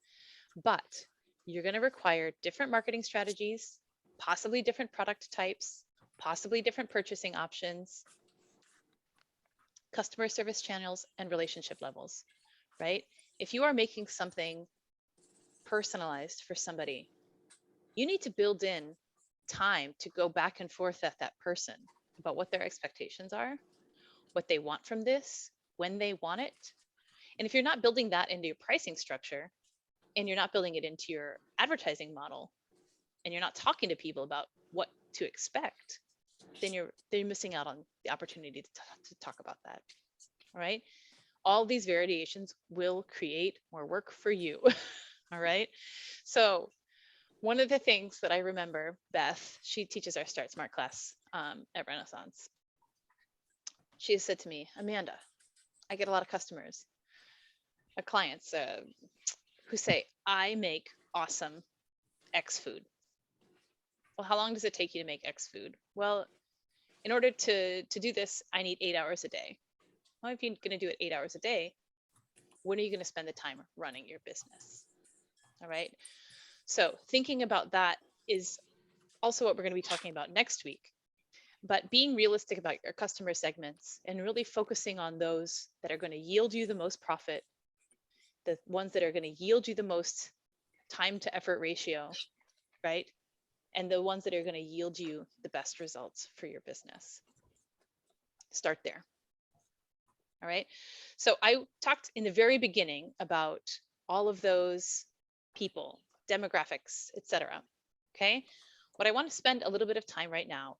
but you're going to require different marketing strategies, possibly different product types, possibly different purchasing options, customer service channels, and relationship levels, right? If you are making something personalized for somebody, you need to build in time to go back and forth at that person about what their expectations are, what they want from this, when they want it. And if you're not building that into your pricing structure, and you're not building it into your advertising model, and you're not talking to people about what to expect, then you're missing out on the opportunity to talk about that. All right. All these variations will create more work for you. All right. So one of the things that I remember, Beth, she teaches our Start Smart class at Renaissance. She has said to me, Amanda, I get a lot of customers, clients who say, I make awesome X food. Well, how long does it take you to make X food? Well, in order to do this, I need 8 hours a day. Well, if you're going to do it 8 hours a day, when are you going to spend the time running your business? All right. So thinking about that is also what we're going to be talking about next week. But being realistic about your customer segments and really focusing on those that are going to yield you the most profit, the ones that are going to yield you the most time to effort ratio, right? And the ones that are going to yield you the best results for your business. Start there. All right. So I talked in the very beginning about all of those people, demographics, etc. Okay. What I want to spend a little bit of time right now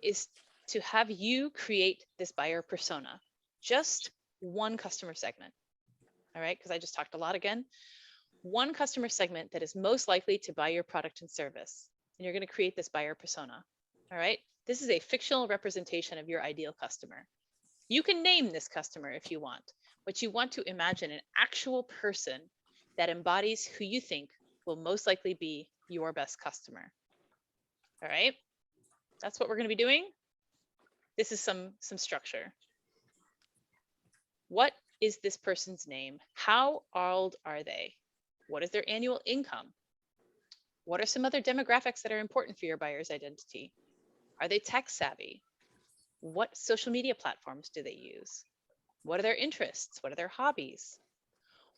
is to have you create this buyer persona, just one customer segment. All right. Because I just talked a lot again. One customer segment that is most likely to buy your product and service. And you're going to create this buyer persona. All right. This is a fictional representation of your ideal customer. You can name this customer if you want, but you want to imagine an actual person that embodies who you think will most likely be your best customer. All right. That's what we're going to be doing. This is some structure. What is this person's name? How old are they? What is their annual income? What are some other demographics that are important for your buyer's identity? Are they tech savvy? What social media platforms do they use? What are their interests? What are their hobbies?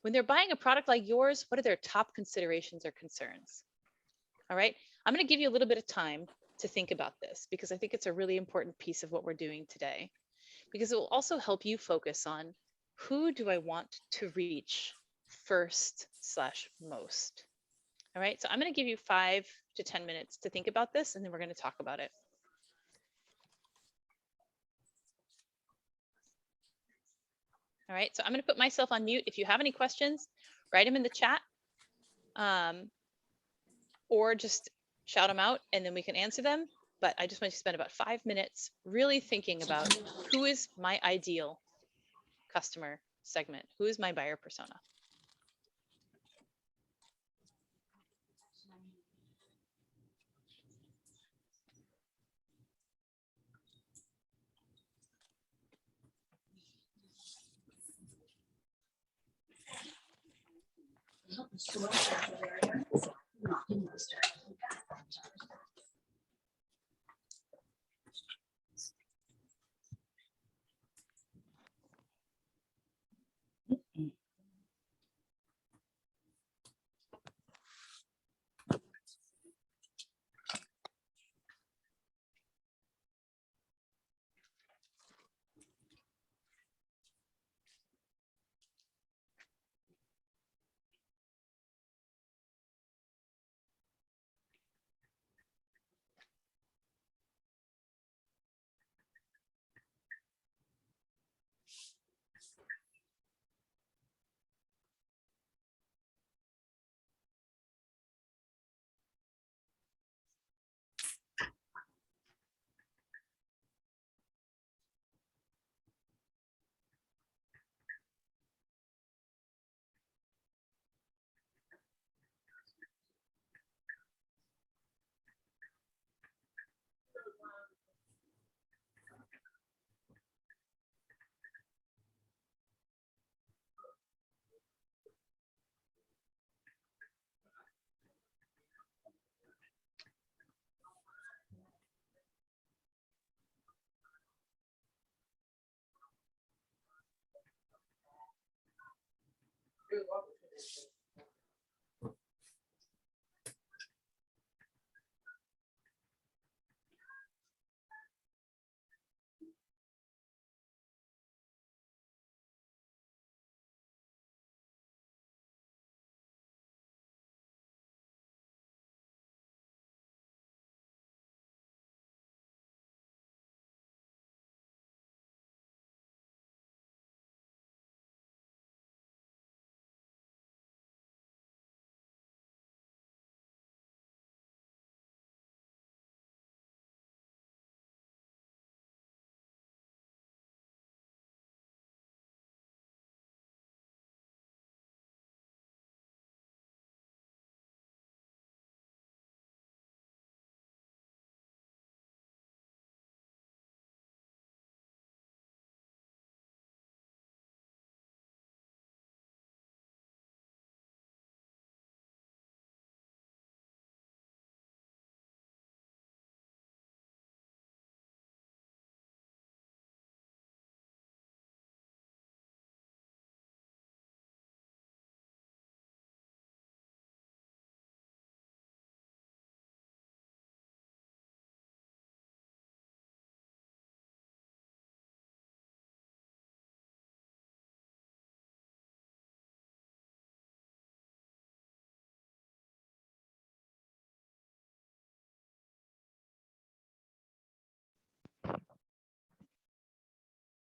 When they're buying a product like yours, what are their top considerations or concerns? All right, I'm going to give you a little bit of time to think about this because I think it's a really important piece of what we're doing today, because it will also help you focus on who do I want to reach first/most. All right, so I'm going to give you 5 to 10 minutes to think about this, and then we're going to talk about it. All right, so I'm going to put myself on mute. If you have any questions, write them in the chat or just shout them out and then we can answer them. But I just want you to spend about 5 minutes really thinking about who is my ideal customer segment? Who is my buyer persona?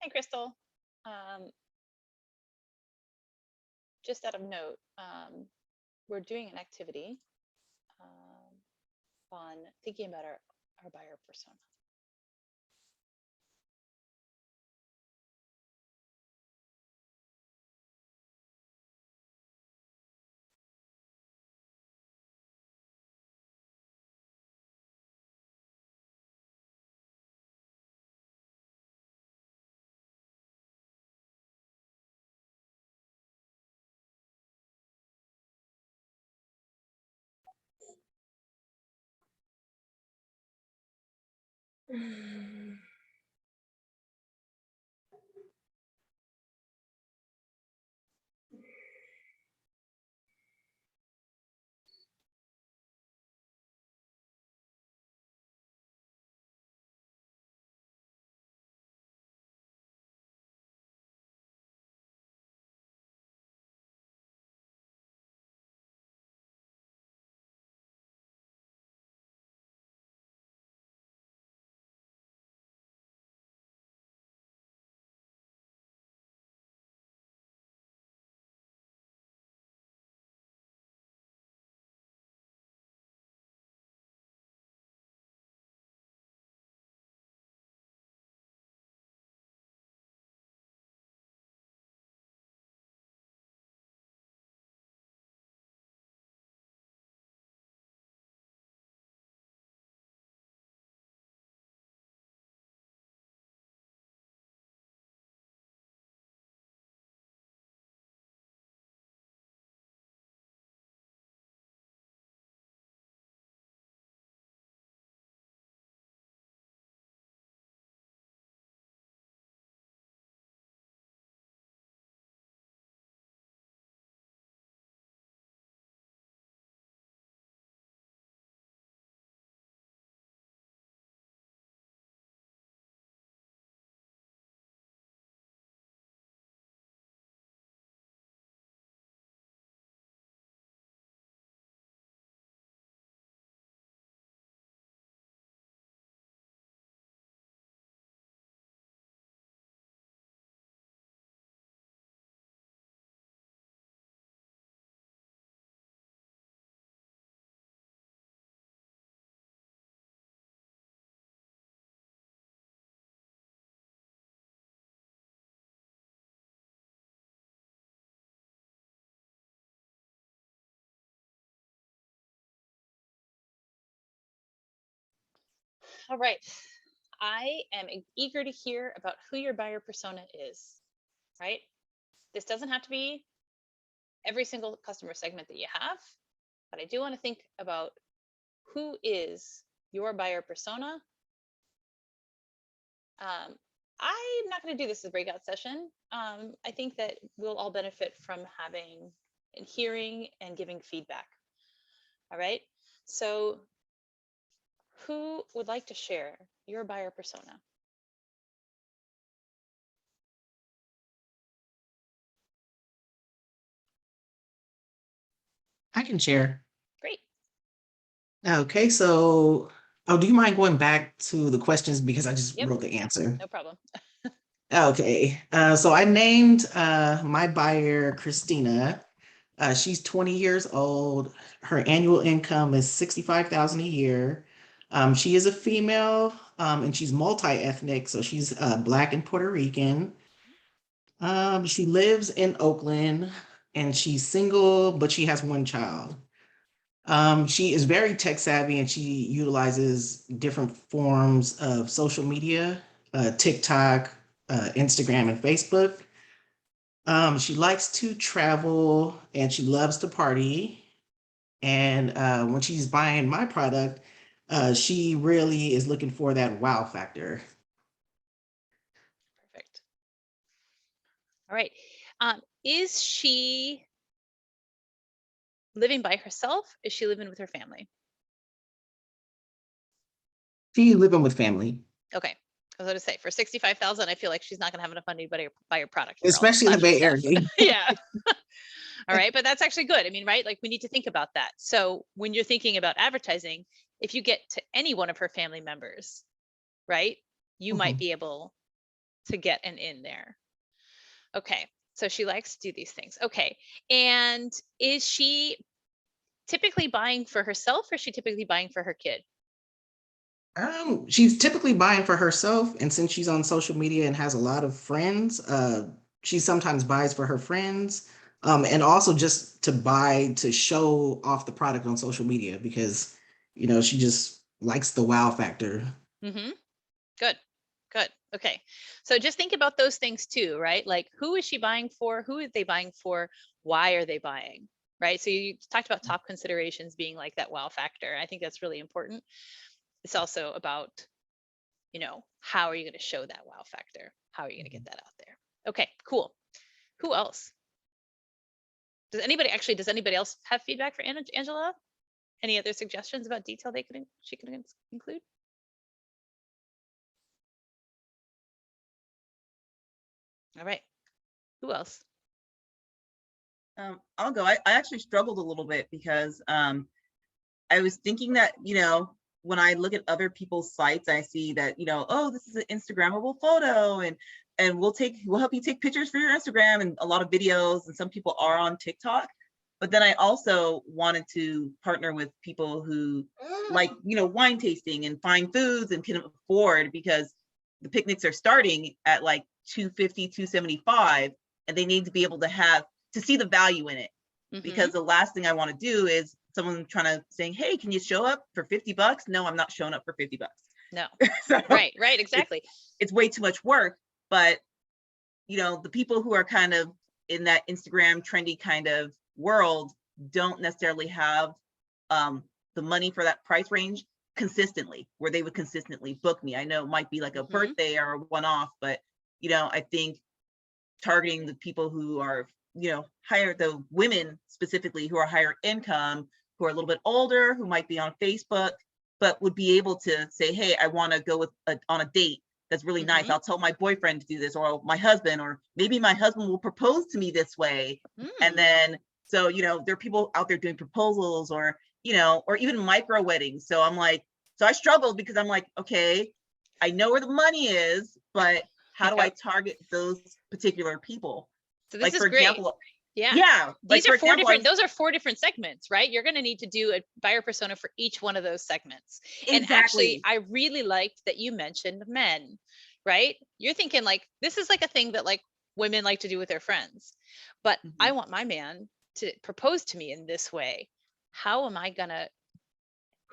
Hey, Crystal. Just out of note, we're doing an activity on thinking about our buyer persona. All right. I am eager to hear about who your buyer persona is, right? This doesn't have to be every single customer segment that you have, but I do want to think about who is your buyer persona. I'm not going to do this as a breakout session. I think that we'll all benefit from having and hearing and giving feedback. All right. So who would like to share your buyer persona? I can share. Great. Okay, so, oh, do you mind going back to the questions because I just Yep. wrote the answer? No problem. Okay, so I named my buyer Christina. She's 20 years old. Her annual income is 65,000 a year. She is a female, and she's multi-ethnic, so she's Black and Puerto Rican. She lives in Oakland, and she's single, but she has one child. She is very tech savvy and she utilizes different forms of social media, TikTok, Instagram, and Facebook. She likes to travel and she loves to party. And when she's buying my product, she really is looking for that wow factor. Perfect. All right. Is she living by herself? Is she living with her family? She living with family, Okay. I was going to say for 65,000, I feel like she's not going to have enough money to buy your product. For all especially in the flashy Bay stuff. Area. Yeah. All right. But that's actually good. I mean, right? Like we need to think about that. So when you're thinking about advertising, if you get to any one of her family members, right, you might Mhm. be able to get an in there. Okay. So she likes to do these things. Okay. And is she typically buying for herself or is she typically buying for her kid? She's typically buying for herself, and since she's on social media and has a lot of friends, she sometimes buys for her friends, and also just to buy to show off the product on social media because she just likes the wow factor. Mm-hmm. Good. Good. Okay. So just think about those things too, right? Like who is she buying for? Who are they buying for? Why are they buying? Right. So you talked about top considerations being like that wow factor. I think that's really important. It's also about, how are you going to show that wow factor? How are you going to get that out there? Okay, cool. Who else? Does anybody else have feedback for Angela? Any other suggestions about detail she could include? All right. Who else? I'll go. I actually struggled a little bit because I was thinking that, when I look at other people's sites, I see that, oh, this is an Instagrammable photo and we'll help you take pictures for your Instagram and a lot of videos. And some people are on TikTok. But then I also wanted to partner with people who like, wine tasting and fine foods and can afford, because the picnics are starting at like $250, $275, and they need to be able to see the value in it. Because the last thing I want to do is someone trying to saying, hey, can you show up for $50? No, I'm not showing up for $50. No. So Right, exactly. it's way too much work. But the people who are kind of in that Instagram trendy kind of world don't necessarily have the money for that price range consistently, where they would consistently book me. I know it might be like a birthday or a one-off, but I think targeting the people who are higher, the women specifically who are higher income, who are a little bit older, who might be on Facebook, but would be able to say, hey, I want to go on a date that's really nice. I'll tell my boyfriend to do this, or my husband, or maybe my husband will propose to me this way. And then, so, there are people out there doing proposals or even micro weddings. So I struggled because I'm like, okay, I know where the money is, but how do I target those particular people? So this Like, is for great. example, Yeah. like, These are for example, those are 4 different segments, right? You're going to need to do a buyer persona for each one of those segments. And actually, exactly. I really liked that you mentioned men, right? You're thinking like, this is like a thing that like women like to do with their friends, but I want my man to propose to me in this way.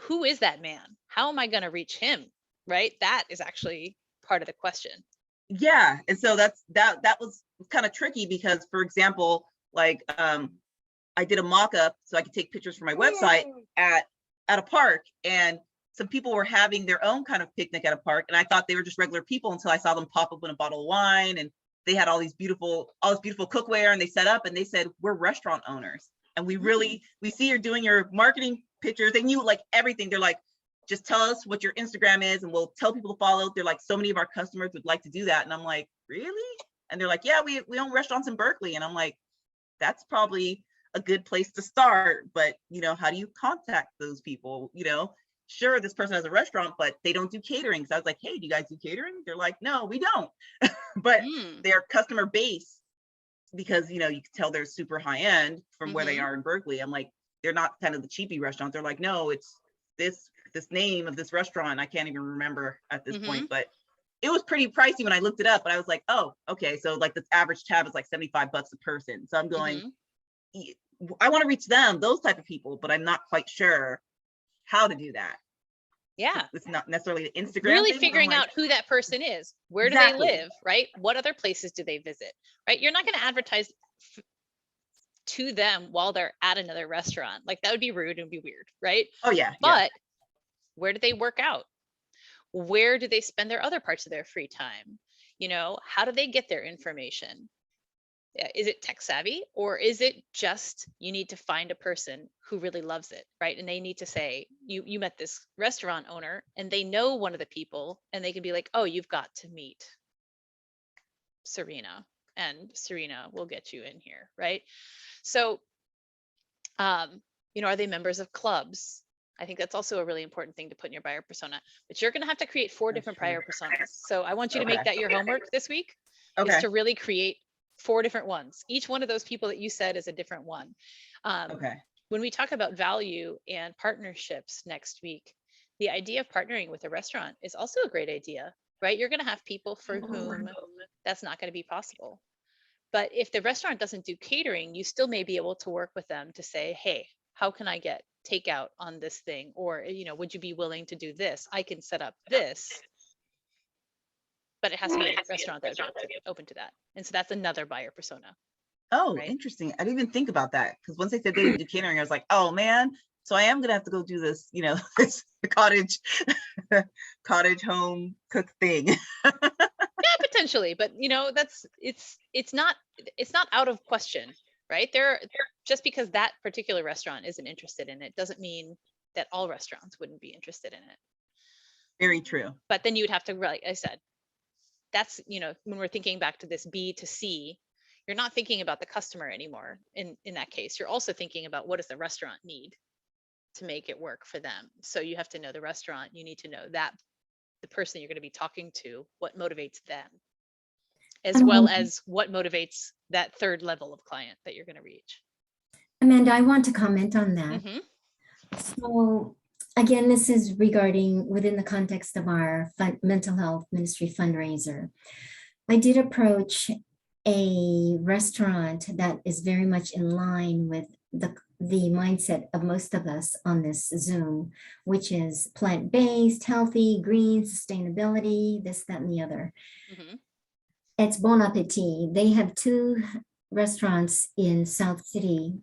Who is that man? How am I going to reach him? right? That is actually part of the question. Yeah, and so that was kind of tricky because, for example, like I did a mock-up so I could take pictures for my website at a park, and some people were having their own kind of picnic at a park, and I thought they were just regular people until I saw them pop up with a bottle of wine, and they had all this beautiful cookware, and they set up and they said, we're restaurant owners, and we see you're doing your marketing pictures. They knew like everything. They're like, just tell us what your Instagram is and we'll tell people to follow. They're like, so many of our customers would like to do that. And I'm like, really? And they're like, yeah, we own restaurants in Berkeley. And I'm like, that's probably a good place to start. But, you know, how do you contact those people? You know, sure, this person has a restaurant, but they don't do catering. So I was like, hey, do you guys do catering? They're like, no, we don't. But their customer base, because, you know, you can tell they're super high end from where they are in Berkeley. I'm like, they're not kind of the cheapy restaurant. They're like, no, it's this name of this restaurant. I can't even remember at this point, but it was pretty pricey when I looked it up. But I was like, oh, okay. So like this average tab is like $75 a person. So I'm going, I want to reach them, those type of people, but I'm not quite sure how to do that. Yeah. It's not necessarily the Instagram Really thing, figuring like, out who that person is. Where do Exactly. they live, right? What other places do they visit, right? You're not going to advertise to them while they're at another restaurant. Like that would be rude and be weird, right? Oh yeah. But where do they work out? Where do they spend their other parts of their free time? You know, how do they get their information? Is it tech savvy, or is it just you need to find a person who really loves it, right? And they need to say, you met this restaurant owner and they know one of the people, and they can be like, oh, you've got to meet Serena, and Serena will get you in here, right? So, you know, are they members of clubs? I think that's also a really important thing to put in your buyer persona, but you're going to have to create 4 different buyer personas. So I want you to make that your homework this week, is to really create 4 different ones. Each one of those people that you said is a different one. When we talk about value and partnerships next week, the idea of partnering with a restaurant is also a great idea, right? You're going to have people for whom that's not going to be possible. But if the restaurant doesn't do catering, you still may be able to work with them to say, hey, how can I get takeout on this thing? Or, you know, would you be willing to do this? I can set up this. But it has to be a restaurant that would be open to that. And so that's another buyer persona. Oh, interesting. I didn't even think about that, because once they said they didn't do catering, I was like, oh man, so I am gonna have to go do this, you know, this cottage home cook thing. Yeah, potentially, but you know, it's not out of question, right? They're just because that particular restaurant isn't interested in it doesn't mean that all restaurants wouldn't be interested in it. Very true. But then you would have to, like I said, that's, you know, when we're thinking back to this B to C, you're not thinking about the customer anymore. In that case, you're also thinking about what does the restaurant need to make it work for them. So you have to know the restaurant. You need to know that the person you're going to be talking to, what motivates them, as well as what motivates that third level of client that you're going to reach. Amanda, I want to comment on that. So again, this is regarding within the context of our mental health ministry fundraiser. I did approach a restaurant that is very much in line with the mindset of most of us on this Zoom, which is plant-based, healthy, green, sustainability, this, that, and the other. It's Bon Appetit. They have 2 restaurants in South City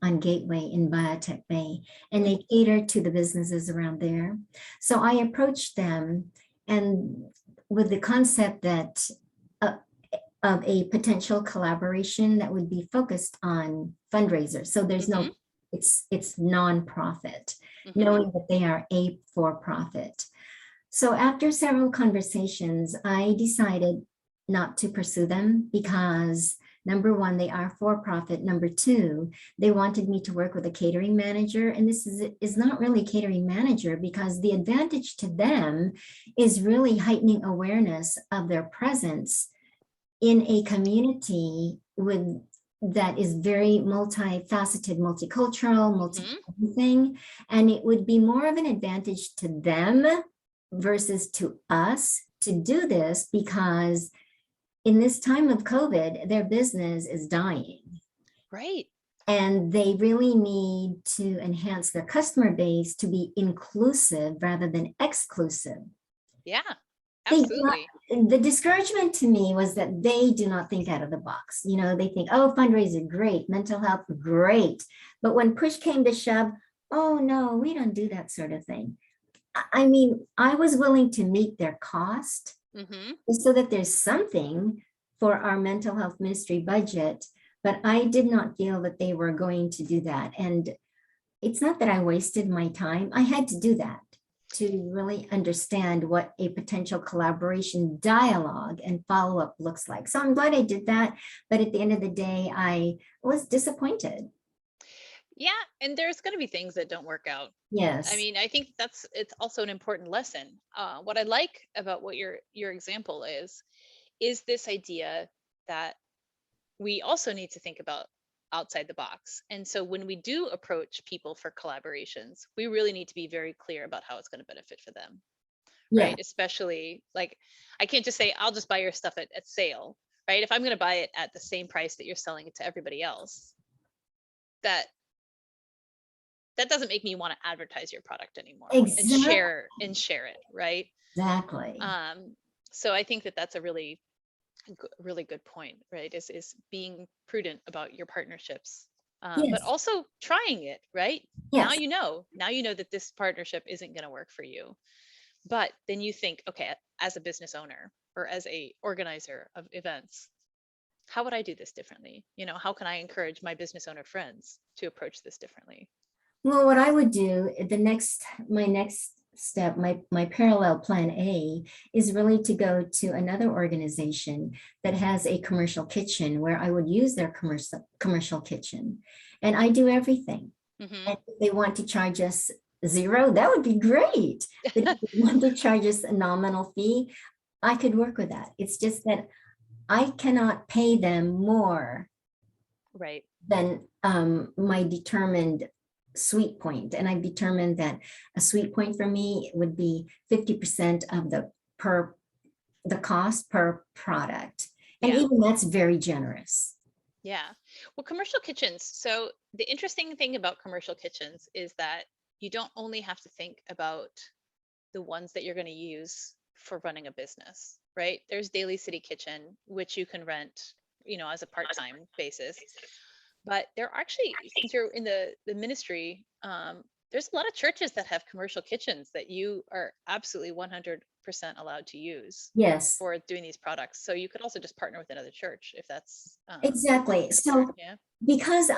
on Gateway in Biotech Bay, and they cater to the businesses around there. So I approached them, and with the concept that of a potential collaboration that would be focused on fundraisers. So there's no, it's nonprofit, knowing that they are a for-profit. So after several conversations, I decided not to pursue them because number 1, they are for-profit. Number 2, they wanted me to work with a catering manager. And this is not really a catering manager, because the advantage to them is really heightening awareness of their presence in a community that is very multifaceted, multicultural, multi-everything. And it would be more of an advantage to them versus to us to do this, because in this time of COVID, their business is dying. Right. And they really need to enhance their customer base to be inclusive rather than exclusive. Yeah, They do not- absolutely. the discouragement to me was that they do not think out of the box. You know, they think, oh, fundraiser, great, mental health, great. But when push came to shove, oh no, we don't do that sort of thing. I mean, I was willing to meet their cost Hmm. so that there's something for our mental health ministry budget, but I did not feel that they were going to do that. And it's not that I wasted my time. I had to do that to really understand what a potential collaboration dialogue and follow-up looks like. So I'm glad I did that. But at the end of the day, I was disappointed. Yeah, and there's going to be things that don't work out. Yes. I mean, I think it's also an important lesson. What I like about what your example is this idea that we also need to think about outside the box. And so when we do approach people for collaborations, we really need to be very clear about how it's going to benefit for them, Yeah. right? Especially like, I can't just say, I'll just buy your stuff at sale, right? If I'm going to buy it at the same price that you're selling it to everybody else, that doesn't make me want to advertise your product anymore and share it, right? Exactly. So I think that that's a really good point, right? Is being prudent about your partnerships, but Yes. also trying it, right? Now Yes. now you know that this partnership isn't going to work for you, but then you think, okay, as a business owner or as a organizer of events, how would I do this differently? You know, how can I encourage my business owner friends to approach this differently? Well, what I would do, my next step, my parallel plan A is really to go to another organization that has a commercial kitchen where I would use their commercial kitchen. And I do everything. Hmm. And if they want to charge us zero, that would be great. But if they want to charge us a nominal fee, I could work with that. It's just that I cannot pay them more Right. than my determined sweet point. And I've determined that a sweet point for me would be 50% of the cost per product. And Yeah. even that's very generous. Yeah. Well, commercial kitchens. So the interesting thing about commercial kitchens is that you don't only have to think about the ones that you're going to use for running a business, right? There's Daily City Kitchen, which you can rent, you know, as a part-time basis. But there are actually, since you're in the ministry, there's a lot of churches that have commercial kitchens that you are absolutely 100% allowed to use Yes, for doing these products. So you could also just partner with another church if that's exactly. So yeah. because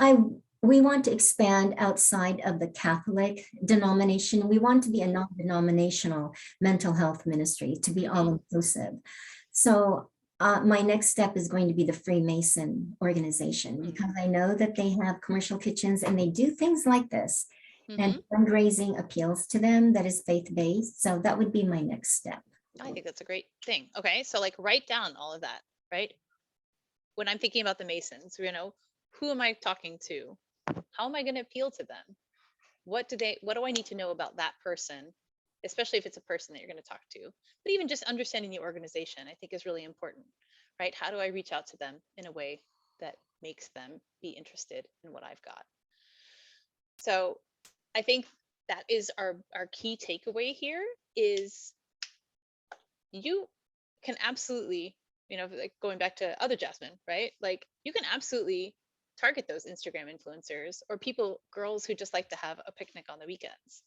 we want to expand outside of the Catholic denomination, we want to be a non-denominational mental health ministry, to be all inclusive. So my next step is going to be the Freemason organization, because I know that they have commercial kitchens and they do things like this, and fundraising appeals to them that is faith-based. So that would be my next step. I think that's a great thing. Okay, so like write down all of that, right? When I'm thinking about the Masons, you know, who am I talking to? How am I going to appeal to them? What do I need to know about that person, especially if it's a person that you're going to talk to? But even just understanding the organization, I think is really important, right? How do I reach out to them in a way that makes them be interested in what I've got? So I think that is our key takeaway here is you can absolutely, you know, like going back to other Jasmine, right? Like you can absolutely target those Instagram influencers or girls who just like to have a picnic on the weekends.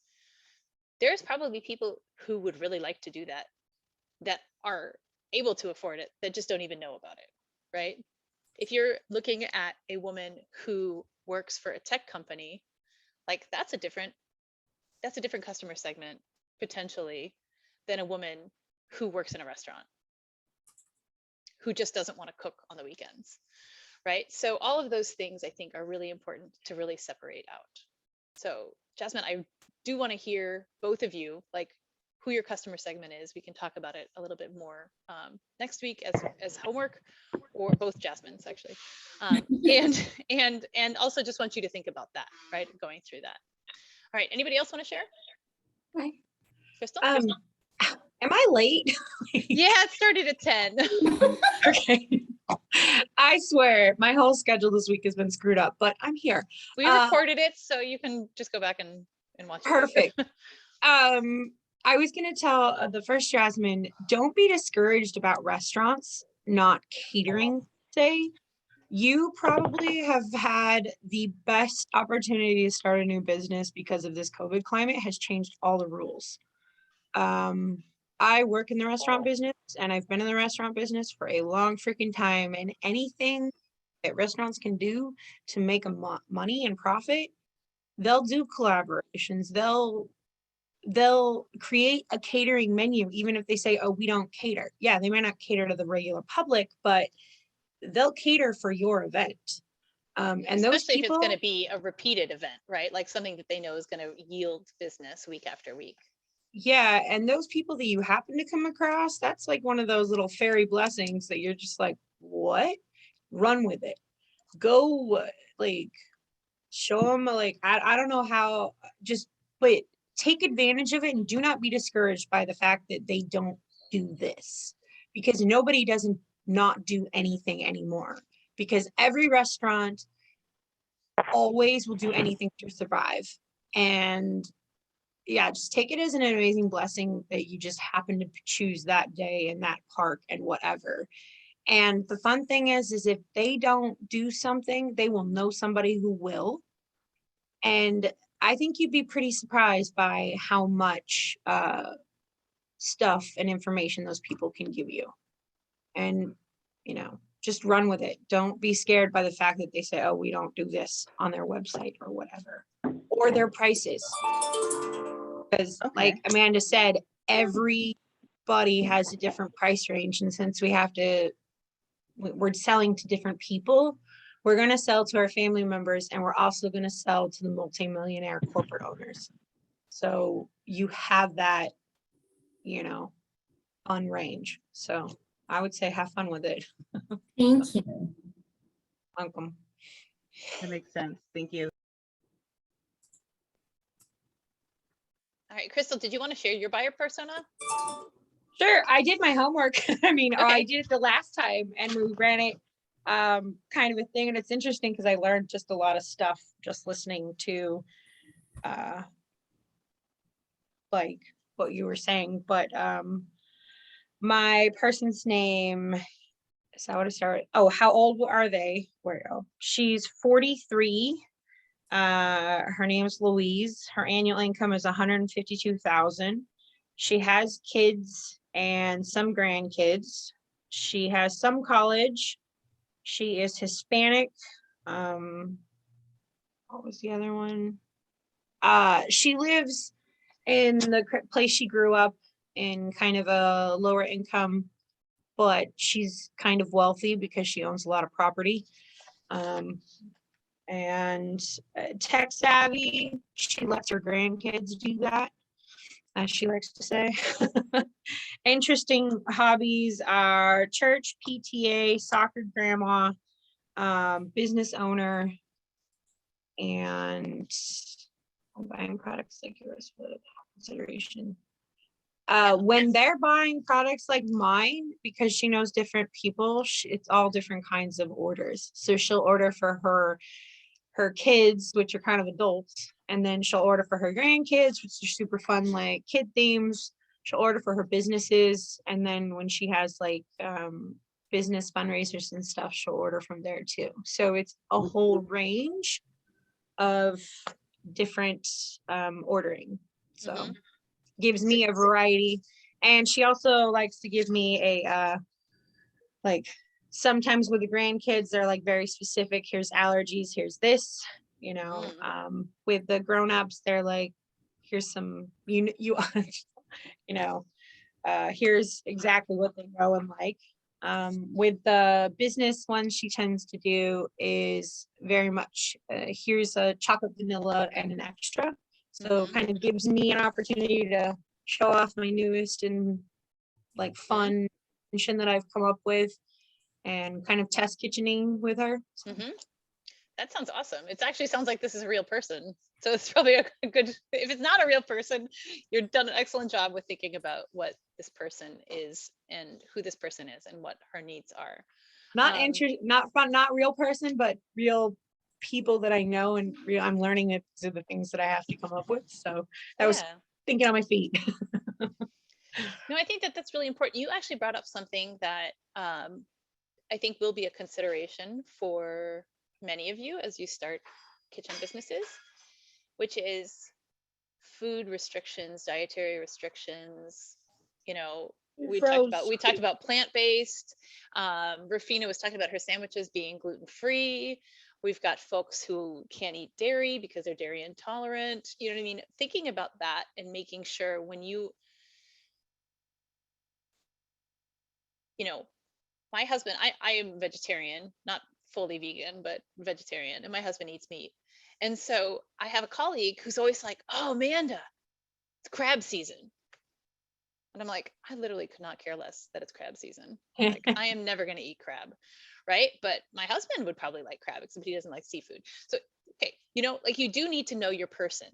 There's probably people who would really like to do that are able to afford it, that just don't even know about it, right? If you're looking at a woman who works for a tech company, like that's a different customer segment potentially than a woman who works in a restaurant, who just doesn't want to cook on the weekends, right? So all of those things I think are really important to really separate out. So Jasmine, I do want to hear both of you, like who your customer segment is. We can talk about it a little bit more next week as homework, or both Jasmines actually. And also just want you to think about that, right? Going through that. All right, anybody else want to share? Right. Crystal? Am I late? Yeah, it started at 10. Okay. I swear my whole schedule this week has been screwed up, but I'm here. We recorded it, so you can just go back and watch it. Perfect. I was going to tell the first Jasmine, don't be discouraged about restaurants not catering. Say, you probably have had the best opportunity to start a new business because of this COVID climate has changed all the rules. I work in the restaurant business and I've been in the restaurant business for a long freaking time, and anything that restaurants can do to make money and profit, they'll do collaborations. They'll create a catering menu, even if they say, oh, we don't cater. Yeah, they may not cater to the regular public, but they'll cater for your event. And those Especially if it's people, going to be a repeated event, right? Like something that they know is going to yield business week after week. yeah, and those people that you happen to come across, that's like one of those little fairy blessings that you're just like, what? Run with it. Go, like, show them, like, I don't know how, just, but take advantage of it and do not be discouraged by the fact that they don't do this, because nobody doesn't not do anything anymore, because every restaurant always will do anything to survive. And yeah, just take it as an amazing blessing that you just happen to choose that day in that park and whatever. And the fun thing is if they don't do something, they will know somebody who will. And I think you'd be pretty surprised by how much stuff and information those people can give you. And, you know, just run with it. Don't be scared by the fact that they say, oh, we don't do this on their website or whatever, or their prices. Because like Amanda said, everybody has a different price range. And since we're selling to different people, we're going to sell to our family members, and we're also going to sell to the multimillionaire corporate owners. So you have that, you know, on range. So I would say have fun with it. Thank you. Welcome. That makes sense. Thank you. All right, Crystal, did you want to share your buyer persona? Sure, I did my homework. I mean, Okay. I did it the last time, and we ran it kind of a thing. And it's interesting because I learned just a lot of stuff just listening to like what you were saying. But my person's name, so I would have started. Oh, how old are they? She's 43. Her name's Louise. Her annual income is 152,000. She has kids and some grandkids. She has some college. She is Hispanic. What was the other one? She lives in the place she grew up in, kind of a lower income, but she's kind of wealthy because she owns a lot of property. And tech savvy. She lets her grandkids do that, as she likes to say. Interesting hobbies are church, PTA, soccer grandma, business owner, and buying products like yours for consideration. When they're buying products like mine, because she knows different people, it's all different kinds of orders. So she'll order for her kids, which are kind of adults, and then she'll order for her grandkids, which are super fun, like kid themes. She'll order for her businesses, and then when she has like business fundraisers and stuff, she'll order from there too. So it's a whole range of different ordering. So gives me a variety. And she also likes to give me a like, sometimes with the grandkids, they're like very specific. Here's allergies, here's this, you know. With the grown-ups, they're like, here's some, you know, here's exactly what they know and like. With the business ones, she tends to do is very much, here's a chocolate vanilla and an extra. So kind of gives me an opportunity to show off my newest and like fun invention that I've come up with, and kind of test kitchening with her. So. That sounds awesome. It actually sounds like this is a real person. So it's probably a good, if it's not a real person, you've done an excellent job with thinking about what this person is and who this person is and what her needs are. Not real person, but real people that I know, and I'm learning it through the things that I have to come up with. So that was thinking on my feet. No, I think that that's really important. You actually brought up something that I think will be a consideration for many of you as you start kitchen businesses, which is food restrictions, dietary restrictions. You know, we talked about plant-based. Rufina was talking about her sandwiches being gluten-free. We've got folks who can't eat dairy because they're dairy intolerant. You know what I mean? Thinking about that and making sure when you know, my husband, I am vegetarian, not fully vegan, but vegetarian, and my husband eats meat. And so I have a colleague who's always like, "Oh, Amanda, it's crab season." And I'm like, I literally could not care less that it's crab season. Like, I am never going to eat crab, right? But my husband would probably like crab, except he doesn't like seafood. So, okay, you know, like you do need to know your person.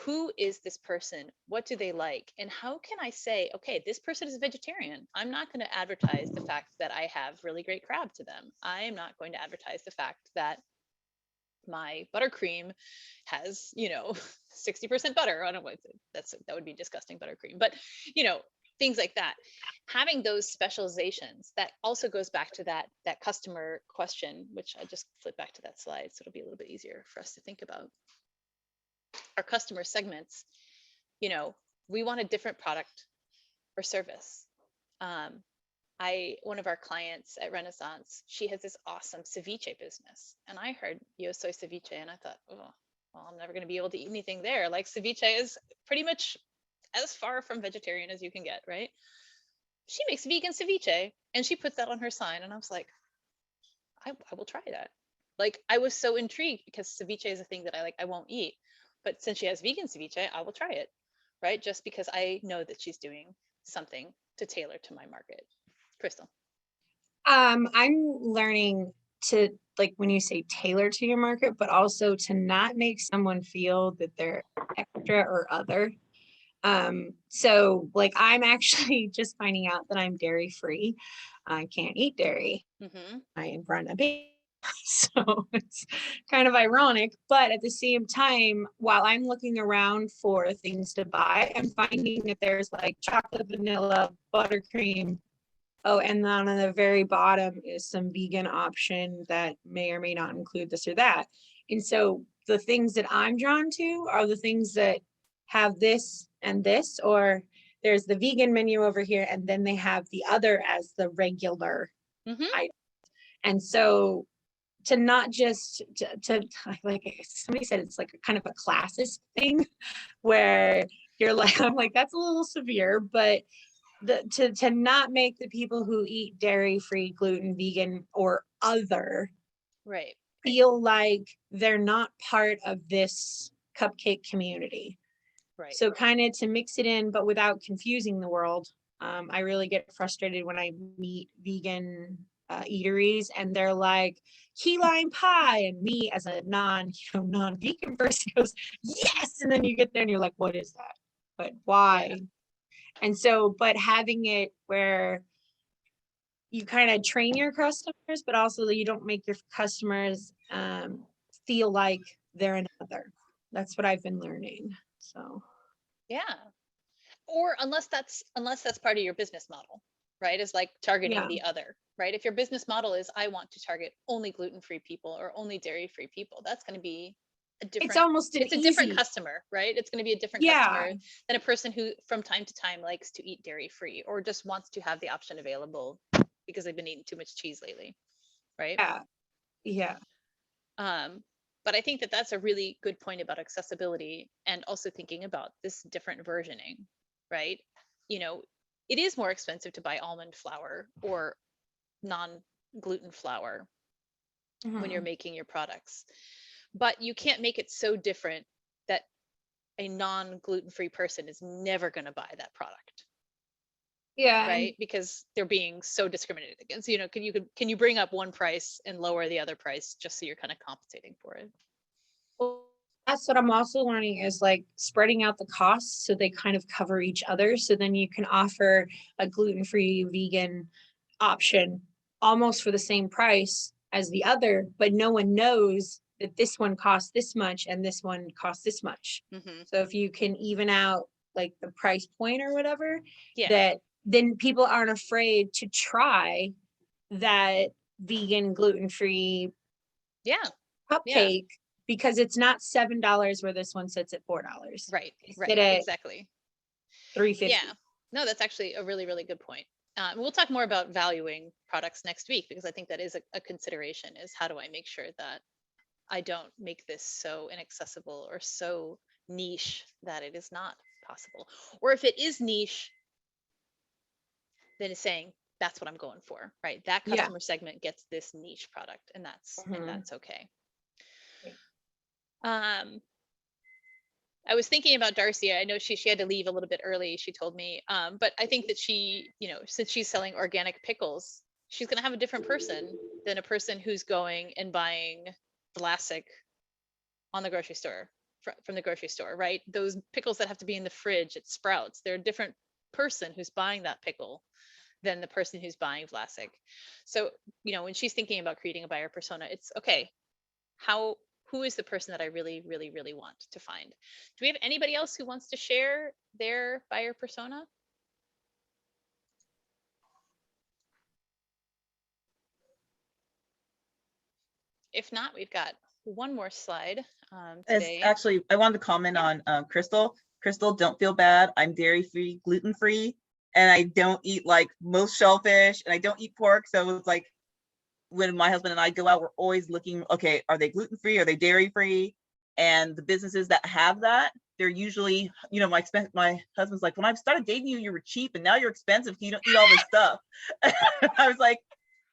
Who is this person? What do they like? And how can I say, okay, this person is a vegetarian. I'm not going to advertise the fact that I have really great crab to them. I am not going to advertise the fact that my buttercream has, you know, 60% butter. I don't know, that would be disgusting, buttercream, but you know, things like that. Having those specializations, that also goes back to that customer question, which I just flip back to that slide, so it'll be a little bit easier for us to think about. Our customer segments, you know, we want a different product or service. One of our clients at Renaissance, she has this awesome ceviche business, and I heard Yo Soy Ceviche, and I thought, oh, well, I'm never going to be able to eat anything there. Like, ceviche is pretty much as far from vegetarian as you can get, right? She makes vegan ceviche, and she puts that on her sign, and I was like, I will try that. Like, I was so intrigued because ceviche is a thing that I won't eat, but since she has vegan ceviche, I will try it, right? Just because I know that she's doing something to tailor to my market. Crystal. I'm learning to, like, when you say tailor to your market, but also to not make someone feel that they're extra or other. So like, I'm actually just finding out that I'm dairy free. I can't eat dairy. I am front a baby. So it's kind of ironic, but at the same time, while I'm looking around for things to buy, I'm finding that there's like chocolate, vanilla, buttercream. Oh, and then on the very bottom is some vegan option that may or may not include this or that. And so the things that I'm drawn to are the things that have this and this, or there's the vegan menu over here, and then they have the other as the regular item. And so to not just to like somebody said, it's like a kind of a classist thing where you're like, I'm like, that's a little severe, but to not make the people who eat dairy free, gluten, vegan, or other right feel like they're not part of this cupcake community. Right. So kind of to mix it in, but without confusing the world. I really get frustrated when I meet vegan eateries and they're like key lime pie, and me as a non-vegan person goes, yes, and then you get there and you're like, what is that? But why? Yeah. And so, but having it where you kind of train your customers, but also you don't make your customers feel like they're another. That's what I've been learning. So, yeah. Or unless that's part of your business model, right? Is like targeting the other, right? If your business model is, I want to target only gluten-free people or only dairy-free people, that's going to be a different, it's a different customer, right? It's going to be a different customer than a person who from time to time likes to eat dairy-free or just wants to have the option available because they've been eating too much cheese lately, right? Yeah. But I think that that's a really good point about accessibility and also thinking about this different versioning, right? You know, it is more expensive to buy almond flour or non-gluten flour when you're making your products, but you can't make it so different that a non-gluten-free person is never going to buy that product. Yeah. Right. Because they're being so discriminated against. You know, can you bring up one price and lower the other price just so you're kind of compensating for it? Well, that's what I'm also learning is like spreading out the costs so they kind of cover each other. So then you can offer a gluten-free vegan option almost for the same price as the other, but no one knows that this one costs this much and this one costs this much. So if you can even out like the price point or whatever, Yeah. that then people aren't afraid to try that vegan gluten-free Yeah. cupcake because it's not $7 where this one sits at $4. Right. They Right. sit at Exactly. $3.50. Yeah. No, that's actually a really, really good point. We'll talk more about valuing products next week, because I think that is a consideration, is how do I make sure that I don't make this so inaccessible or so niche that it is not possible. Or if it is niche, then it's saying that's what I'm going for, right? That Yeah. customer segment gets this niche product, and Mhm. that's okay. Okay. I was thinking about Darcy. I know she had to leave a little bit early, she told me. But I think that she, since she's selling organic pickles, she's going to have a different person than a person who's going and buying Vlasic on the grocery store, from the grocery store, right? Those pickles that have to be in the fridge at Sprouts, they're a different person who's buying that pickle than the person who's buying Vlasic. So, when she's thinking about creating a buyer persona, it's okay. Who is the person that I really, really, really want to find? Do we have anybody else who wants to share their buyer persona? If not, we've got one more slide today. Actually, I wanted to comment on Crystal. Crystal, don't feel bad. I'm dairy-free, gluten-free, and I don't eat like most shellfish, and I don't eat pork. So it's like when my husband and I go out, we're always looking, okay, are they gluten-free? Are they dairy-free? And the businesses that have that, they're usually, my husband's like, when I started dating you, you were cheap, and now you're expensive. You don't eat all this stuff. I was like,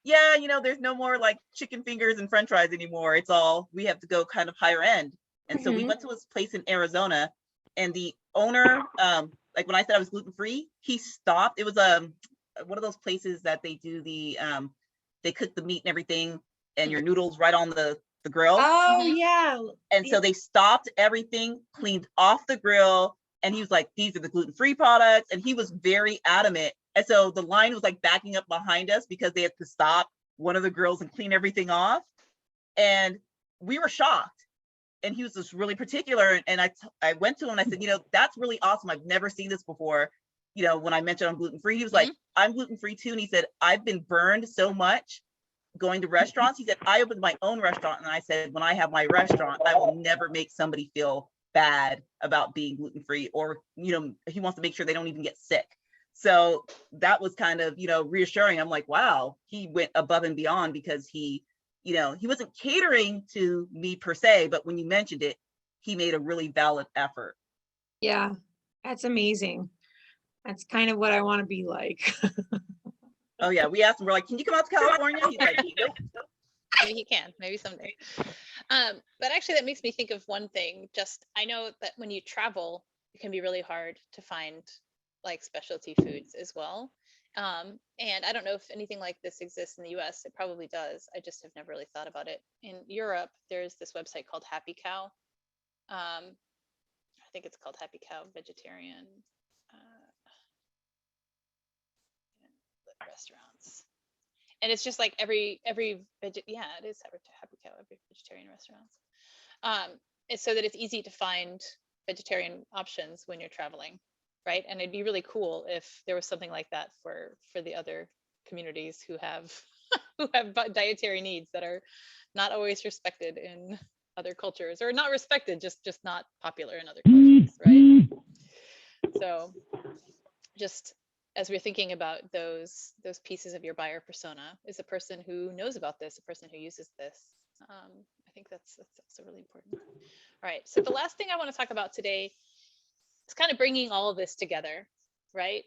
yeah, there's no more like chicken fingers and french fries anymore. It's all, we have to go kind of higher end. And so we went to his place in Arizona, and the owner, like when I said I was gluten-free, he stopped. It was one of those places that they do they cook the meat and everything, and your noodles right on the grill. Oh, Mhm. yeah. And so they stopped everything, cleaned off the grill, and he was like, these are the gluten-free products. And he was very adamant. And so the line was like backing up behind us because they had to stop one of the grills and clean everything off. And we were shocked. And he was just really particular. And I went to him and I said, that's really awesome. I've never seen this before. When I mentioned I'm gluten-free, he was like, I'm gluten-free too. And he said, I've been burned so much going to restaurants. He said, I opened my own restaurant. And I said, when I have my restaurant, I will never make somebody feel bad about being gluten-free, or, he wants to make sure they don't even get sick. So that was kind of, reassuring. I'm like, wow, he went above and beyond, because he wasn't catering to me per se, but when you mentioned it, he made a really valid effort. Yeah, that's amazing. That's kind of what I want to be like. Oh yeah, we asked him, we're like, can you come out to California? He's like, nope. Maybe he can, maybe someday. But actually that makes me think of one thing. Just, I know that when you travel, it can be really hard to find like specialty foods as well. And I don't know if anything like this exists in the US. It probably does. I just have never really thought about it. In Europe, there's this website called Happy Cow. I think it's called Happy Cow Vegetarian restaurants. And it's just like every yeah, it is Happy Cow, every vegetarian restaurants. It's so that it's easy to find vegetarian options when you're traveling, right? And it'd be really cool if there was something like that for the other communities who have who have dietary needs that are not always respected in other cultures, or not respected, just not popular in other cultures, right? So just as we're thinking about those pieces of your buyer persona, is a person who knows about this, a person who uses this. I think that's also really important. All right, so the last thing I want to talk about today is kind of bringing all of this together, right?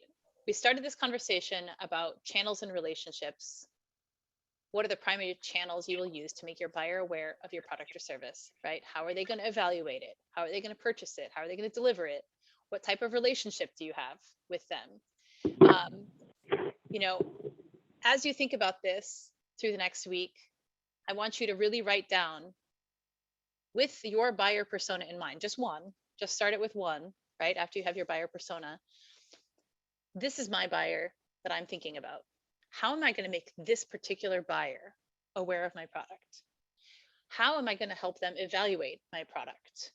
We started this conversation about channels and relationships. What are the primary channels you will use to make your buyer aware of your product or service, right? How are they going to evaluate it? How are they going to purchase it? How are they going to deliver it? What type of relationship do you have with them? As you think about this through the next week, I want you to really write down, with your buyer persona in mind, just start it with one, right? After you have your buyer persona, this is my buyer that I'm thinking about. How am I going to make this particular buyer aware of my product? How am I going to help them evaluate my product,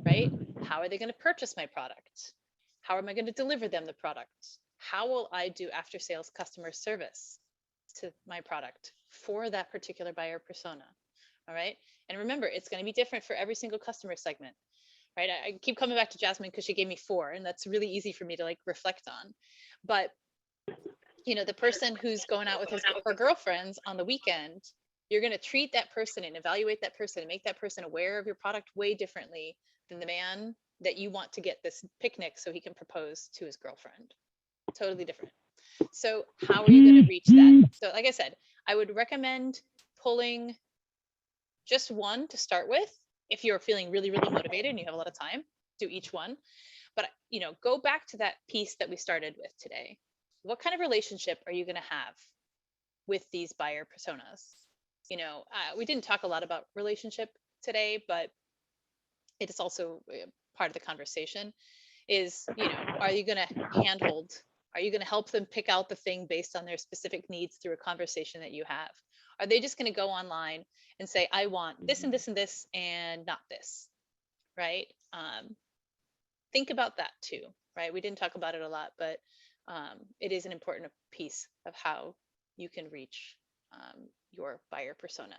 right? How are they going to purchase my product? How am I going to deliver them the product? How will I do after sales customer service to my product for that particular buyer persona? All right. And remember, it's going to be different for every single customer segment, right? I keep coming back to Jasmine because she gave me 4, and that's really easy for me to like reflect on. But you know, the person who's going out with her girlfriends on the weekend, you're going to treat that person and evaluate that person and make that person aware of your product way differently than the man that you want to get this picnic so he can propose to his girlfriend. Totally different. So how are you going to reach that? So like I said, I would recommend pulling just one to start with. If you're feeling really, really motivated and you have a lot of time, do each one. But, you know, go back to that piece that we started with today. What kind of relationship are you going to have with these buyer personas? You know, we didn't talk a lot about relationship today, but it is also part of the conversation is, you know, are you going to handhold? Are you going to help them pick out the thing based on their specific needs through a conversation that you have? Are they just going to go online and say, I want this and this and this and not this, right? Think about that too, right? We didn't talk about it a lot, but it is an important piece of how you can reach your buyer persona.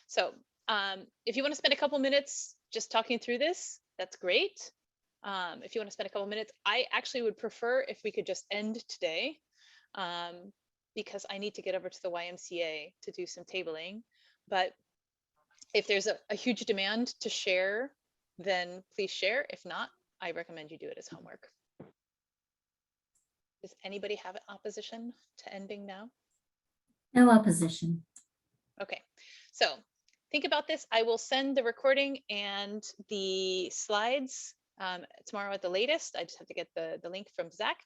So if you want to spend a couple minutes just talking through this, that's great. If you want to spend a couple minutes, I actually would prefer if we could just end today because I need to get over to the YMCA to do some tabling. But if there's a huge demand to share, then please share. If not, I recommend you do it as homework. Does anybody have an opposition to ending now? No opposition. Okay, so think about this. I will send the recording and the slides tomorrow at the latest. I just have to get the link from Zach.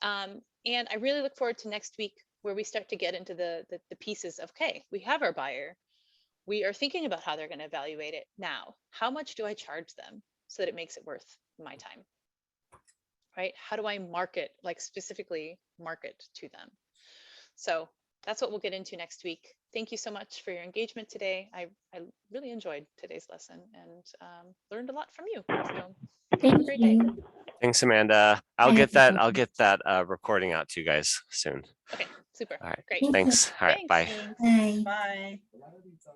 And I really look forward to next week where we start to get into the pieces of, okay, we have our buyer. We are thinking about how they're going to evaluate it now. How much do I charge them so that it makes it worth my time? Right? How do I market, like specifically market to them? So that's what we'll get into next week. Thank you so much for your engagement today. I really enjoyed today's lesson and learned a lot from you. So have a Thank great day. you. Thanks, Amanda. I'll Bye, get that. everyone. I'll get that recording out to you guys soon. Okay, super. All right. Great. Thank you. Thanks. All right. Thanks. Bye. Bye. Bye.